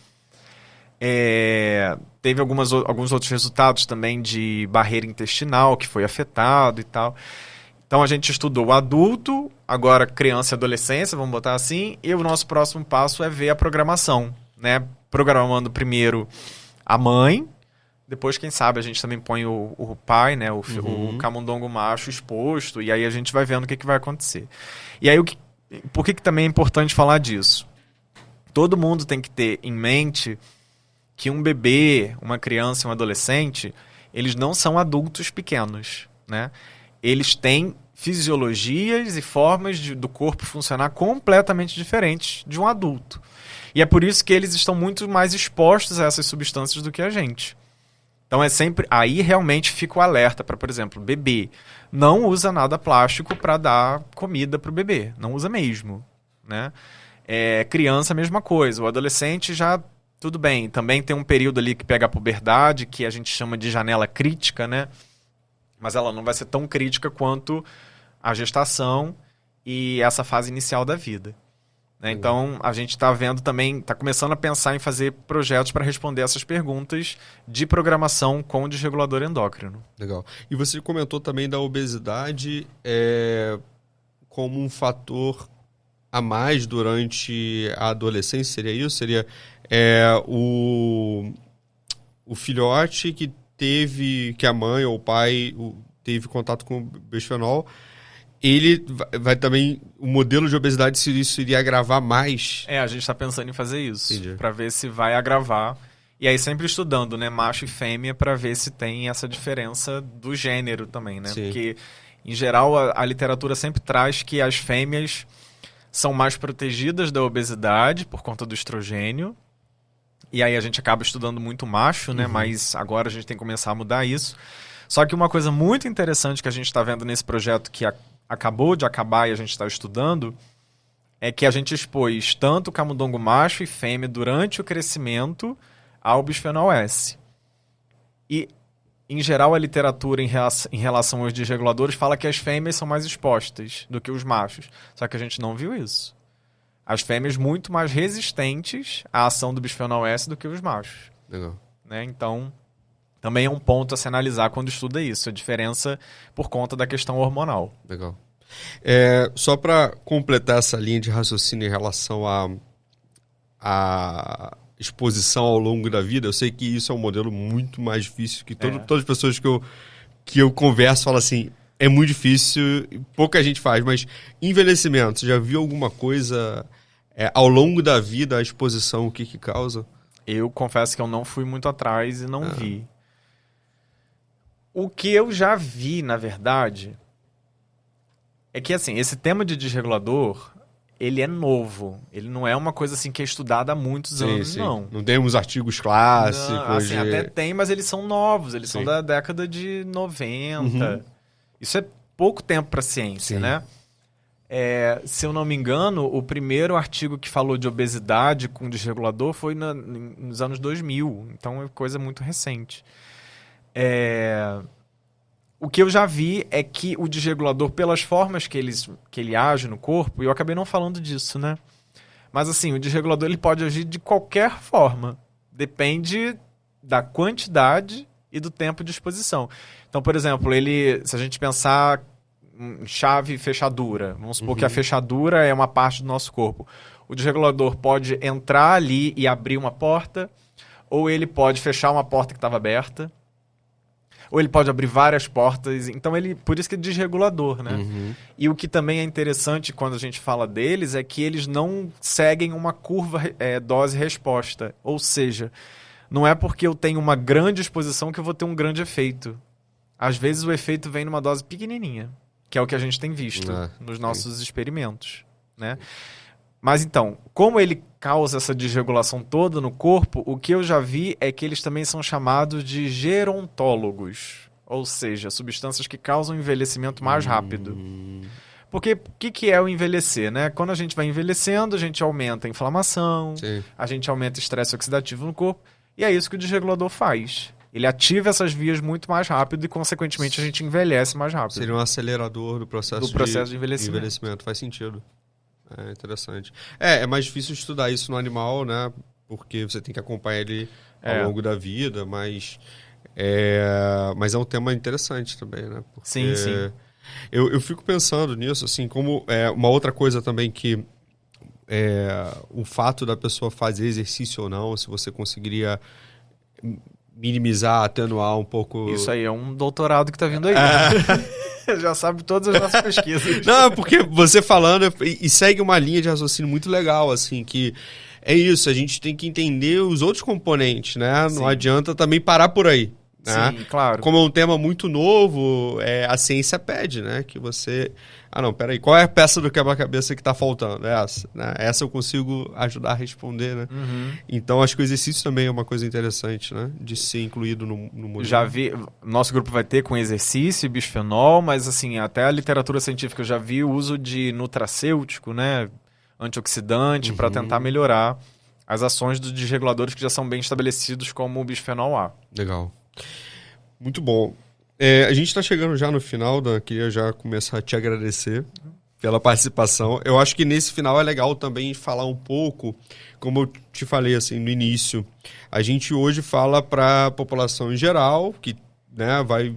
Teve alguns outros resultados também de barreira intestinal que foi afetado e tal. Então a gente estudou o adulto, agora criança e adolescência, vamos botar assim, e o nosso próximo passo é ver a programação, né? Programando primeiro a mãe, depois, quem sabe, a gente também põe o pai, né? O camundongo macho exposto, e aí a gente vai vendo o que vai acontecer. E aí, por que também é importante falar disso? Todo mundo tem que ter em mente que um bebê, uma criança e um adolescente, eles não são adultos pequenos, né? Eles têm fisiologias e formas do corpo funcionar completamente diferentes de um adulto. E é por isso que eles estão muito mais expostos a essas substâncias do que a gente. Então é sempre... Aí realmente fica o alerta para, por exemplo, bebê. Não usa nada plástico para dar comida para o bebê. Não usa mesmo. Né? Criança, a mesma coisa. O adolescente já... Tudo bem. Também tem um período ali que pega a puberdade, que a gente chama de janela crítica, né? Mas ela não vai ser tão crítica quanto a gestação e essa fase inicial da vida. Né? Então, a gente está vendo também, está começando a pensar em fazer projetos para responder essas perguntas de programação com o desregulador endócrino. Legal. E você comentou também da obesidade como um fator a mais durante a adolescência, seria isso? Seria o filhote que a mãe ou o pai teve contato com o bisfenol, ele vai também, o modelo de obesidade, se isso iria agravar mais. A gente está pensando em fazer isso, Entendi. para ver se vai agravar. E aí sempre estudando, né, macho e fêmea, para ver se tem essa diferença do gênero também, né? Sim. Porque, em geral, a literatura sempre traz que as fêmeas são mais protegidas da obesidade por conta do estrogênio. E aí a gente acaba estudando muito macho, né? Mas agora a gente tem que começar a mudar isso. Só que uma coisa muito interessante que a gente está vendo nesse projeto que acabou de acabar e a gente está estudando é que a gente expôs tanto o camundongo macho e fêmea durante o crescimento ao bisfenol S. E, em geral, a literatura em relação aos desreguladores fala que as fêmeas são mais expostas do que os machos. Só que a gente não viu isso. As fêmeas muito mais resistentes à ação do bisfenol S do que os machos. Legal. Né? Então, também é um ponto a se analisar quando estuda isso, a diferença por conta da questão hormonal. Legal. Só para completar essa linha de raciocínio em relação à exposição ao longo da vida, eu sei que isso é um modelo muito mais difícil, que todas as pessoas que eu converso falam assim, é muito difícil, pouca gente faz, mas envelhecimento, você já viu alguma coisa ao longo da vida, a exposição, o que causa? Eu confesso que eu não fui muito atrás e não vi. O que eu já vi, na verdade, é que assim, esse tema de desregulador, ele é novo. Ele não é uma coisa assim que é estudada há muitos anos, não. Não temos artigos clássicos. Não, assim, até tem, mas eles são novos. Eles são da década de 90. Isso é pouco tempo para a ciência, né? Se eu não me engano, o primeiro artigo que falou de obesidade com desregulador foi nos anos 2000. Então é coisa muito recente. O que eu já vi é que o desregulador, pelas formas que ele age no corpo, e eu acabei não falando disso, né? Mas assim, o desregulador ele pode agir de qualquer forma. Depende da quantidade e do tempo de exposição. Então, por exemplo, se a gente pensar em chave e fechadura, vamos supor que a fechadura é uma parte do nosso corpo. O desregulador pode entrar ali e abrir uma porta, ou ele pode fechar uma porta que estava aberta, ou ele pode abrir várias portas. Então, por isso que é desregulador, né? E o que também é interessante quando a gente fala deles é que eles não seguem uma curva dose-resposta. Ou seja, não é porque eu tenho uma grande exposição que eu vou ter um grande efeito. Às vezes o efeito vem numa dose pequenininha, que é o que a gente tem visto nos nossos experimentos, né? Mas então, como ele causa essa desregulação toda no corpo, o que eu já vi é que eles também são chamados de gerontólogos, ou seja, substâncias que causam envelhecimento mais rápido. Porque o que é o envelhecer, né? Quando a gente vai envelhecendo, a gente aumenta a inflamação, a gente aumenta o estresse oxidativo no corpo, e é isso que o desregulador faz. Ele ativa essas vias muito mais rápido e, consequentemente, a gente envelhece mais rápido. Seria um acelerador do processo de envelhecimento. Faz sentido. É interessante. É mais difícil estudar isso no animal, né? Porque você tem que acompanhar ele ao longo da vida, mas é um tema interessante também, né? Porque sim. Eu fico pensando nisso, assim, como uma outra coisa também que o fato da pessoa fazer exercício ou não, se você conseguiria minimizar, atenuar um pouco... Isso aí é um doutorado que tá vindo aí. Já sabe todas as nossas pesquisas. Não, porque você falando e segue uma linha de raciocínio muito legal, assim, que é isso, a gente tem que entender os outros componentes, né? Não adianta também parar por aí. Né? Sim, claro. Como é um tema muito novo, a ciência pede, né? Que você... não, peraí, qual é a peça do quebra-cabeça que tá faltando? Essa, né? Essa eu consigo ajudar a responder, né? Então, acho que o exercício também é uma coisa interessante, né? De ser incluído no modelo. Já vi... Nosso grupo vai ter com exercício e bisfenol, mas, assim, até a literatura científica eu já vi o uso de nutracêutico, né? Antioxidante, para tentar melhorar as ações dos desreguladores que já são bem estabelecidos, como o bisfenol A. Legal. Muito bom. A gente está chegando já no final, Dan. Queria já começar a te agradecer pela participação. Eu acho que nesse final é legal também falar um pouco, como eu te falei assim no início, a gente hoje fala para a população em geral, que, né, vai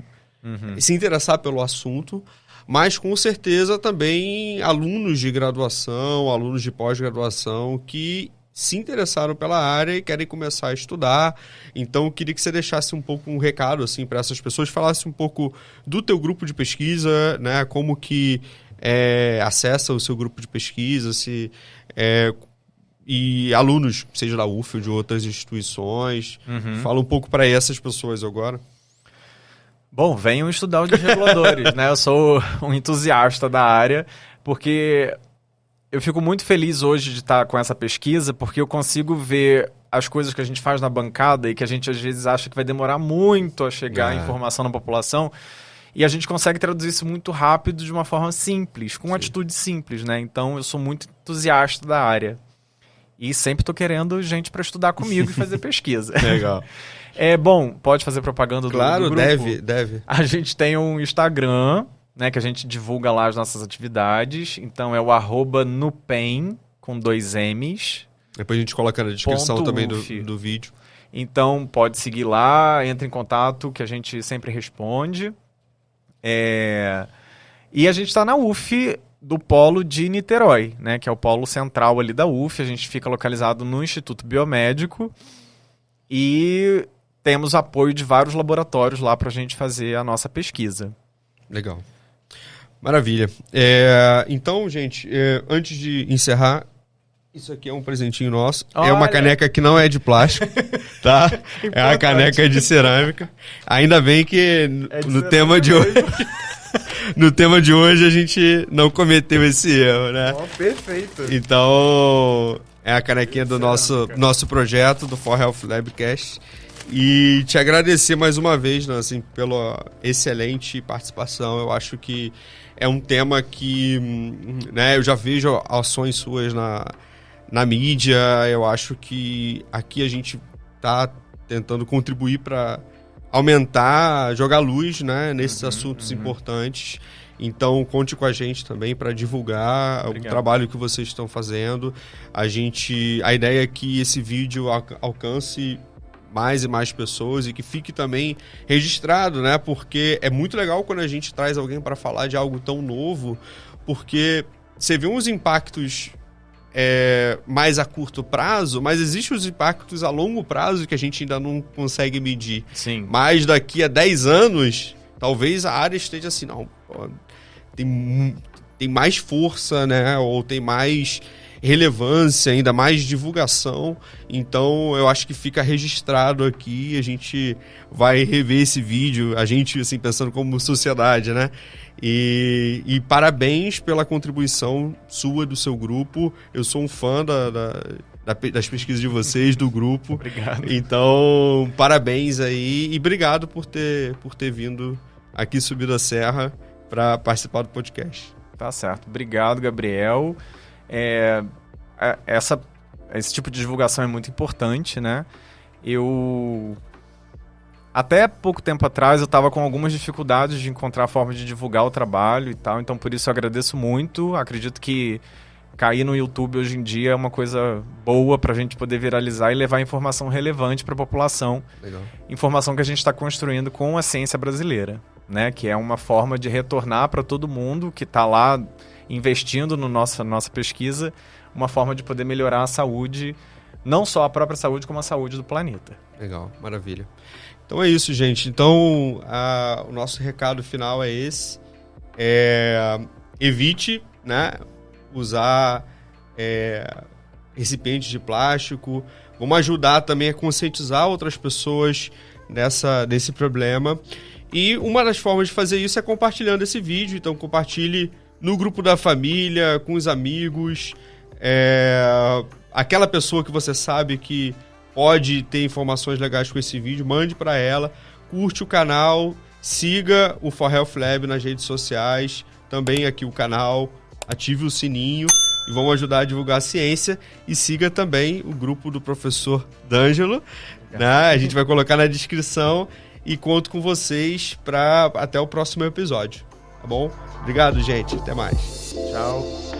se interessar pelo assunto, mas com certeza também alunos de graduação, alunos de pós-graduação que se interessaram pela área e querem começar a estudar. Então, eu queria que você deixasse um pouco um recado assim, para essas pessoas, falasse um pouco do teu grupo de pesquisa, né? Como que acessa o seu grupo de pesquisa, e alunos, seja da UF ou de outras instituições. Fala um pouco para essas pessoas agora. Bom, venham estudar os desreguladores, né? Eu sou um entusiasta da área, porque eu fico muito feliz hoje de estar com essa pesquisa, porque eu consigo ver as coisas que a gente faz na bancada e que a gente às vezes acha que vai demorar muito a chegar a informação na população, e a gente consegue traduzir isso muito rápido de uma forma simples, com atitude simples, né? Então eu sou muito entusiasta da área. E sempre estou querendo gente para estudar comigo e fazer pesquisa. Legal. Bom, pode fazer propaganda do grupo? Claro, deve. A gente tem um Instagram, né, que a gente divulga lá as nossas atividades. Então é o @nupem, com 2 M's. Depois a gente coloca na descrição também do vídeo. Então pode seguir lá, entra em contato, que a gente sempre responde. E a gente está na UF do polo de Niterói, né, que é o polo central ali da UF. A gente fica localizado no Instituto Biomédico e temos apoio de vários laboratórios lá para a gente fazer a nossa pesquisa. Legal. Maravilha. Então, gente, antes de encerrar, isso aqui é um presentinho nosso. Olha. É uma caneca que não é de plástico, tá? É uma caneca de cerâmica. Ainda bem que no tema de hoje... No tema de hoje a gente não cometeu esse erro, né? Perfeito. Então, é a canequinha do nosso projeto, do For Health Labcast. E te agradecer mais uma vez, né, assim, pela excelente participação. Eu acho que é um tema que, né, eu já vejo ações suas na mídia. Eu acho que aqui a gente está tentando contribuir para aumentar, jogar luz, né, nesses assuntos importantes. Então, conte com a gente também para divulgar o trabalho que vocês estão fazendo. A ideia é que esse vídeo alcance mais e mais pessoas e que fique também registrado, né? Porque é muito legal quando a gente traz alguém para falar de algo tão novo, porque você vê uns impactos mais a curto prazo, mas existem os impactos a longo prazo que a gente ainda não consegue medir. Sim. Mas daqui a 10 anos, talvez a área esteja assim, não, pô, tem mais força, né? Ou tem mais relevância, ainda mais divulgação. Então, eu acho que fica registrado aqui, a gente vai rever esse vídeo, a gente, assim, pensando como sociedade, né? E parabéns pela contribuição sua, do seu grupo. Eu sou um fã das pesquisas de vocês, do grupo. Obrigado. Então, parabéns aí e obrigado por ter vindo aqui subir a serra para participar do podcast. Tá certo. Obrigado, Gabriel. Esse tipo de divulgação é muito importante, né? Até pouco tempo atrás eu estava com algumas dificuldades de encontrar a forma de divulgar o trabalho e tal, então por isso eu agradeço muito. Acredito que cair no YouTube hoje em dia é uma coisa boa para a gente poder viralizar e levar informação relevante para a população. Legal. Informação que a gente está construindo com a ciência brasileira, né? Que é uma forma de retornar para todo mundo que está lá investindo na nossa pesquisa, uma forma de poder melhorar a saúde, não só a própria saúde, como a saúde do planeta. Legal, maravilha. Então é isso, gente. Então, o nosso recado final é esse. Evite, né, usar recipientes de plástico. Vamos ajudar também a conscientizar outras pessoas desse problema. E uma das formas de fazer isso é compartilhando esse vídeo. Então, compartilhe no grupo da família, com os amigos. Aquela pessoa que você sabe que pode ter informações legais com esse vídeo, mande para ela, curte o canal, siga o For Health Lab nas redes sociais, também aqui o canal, ative o sininho e vamos ajudar a divulgar a ciência, e siga também o grupo do professor D'Angelo, né? A gente vai colocar na descrição e conto com vocês até o próximo episódio, tá bom? Obrigado, gente, até mais. Tchau.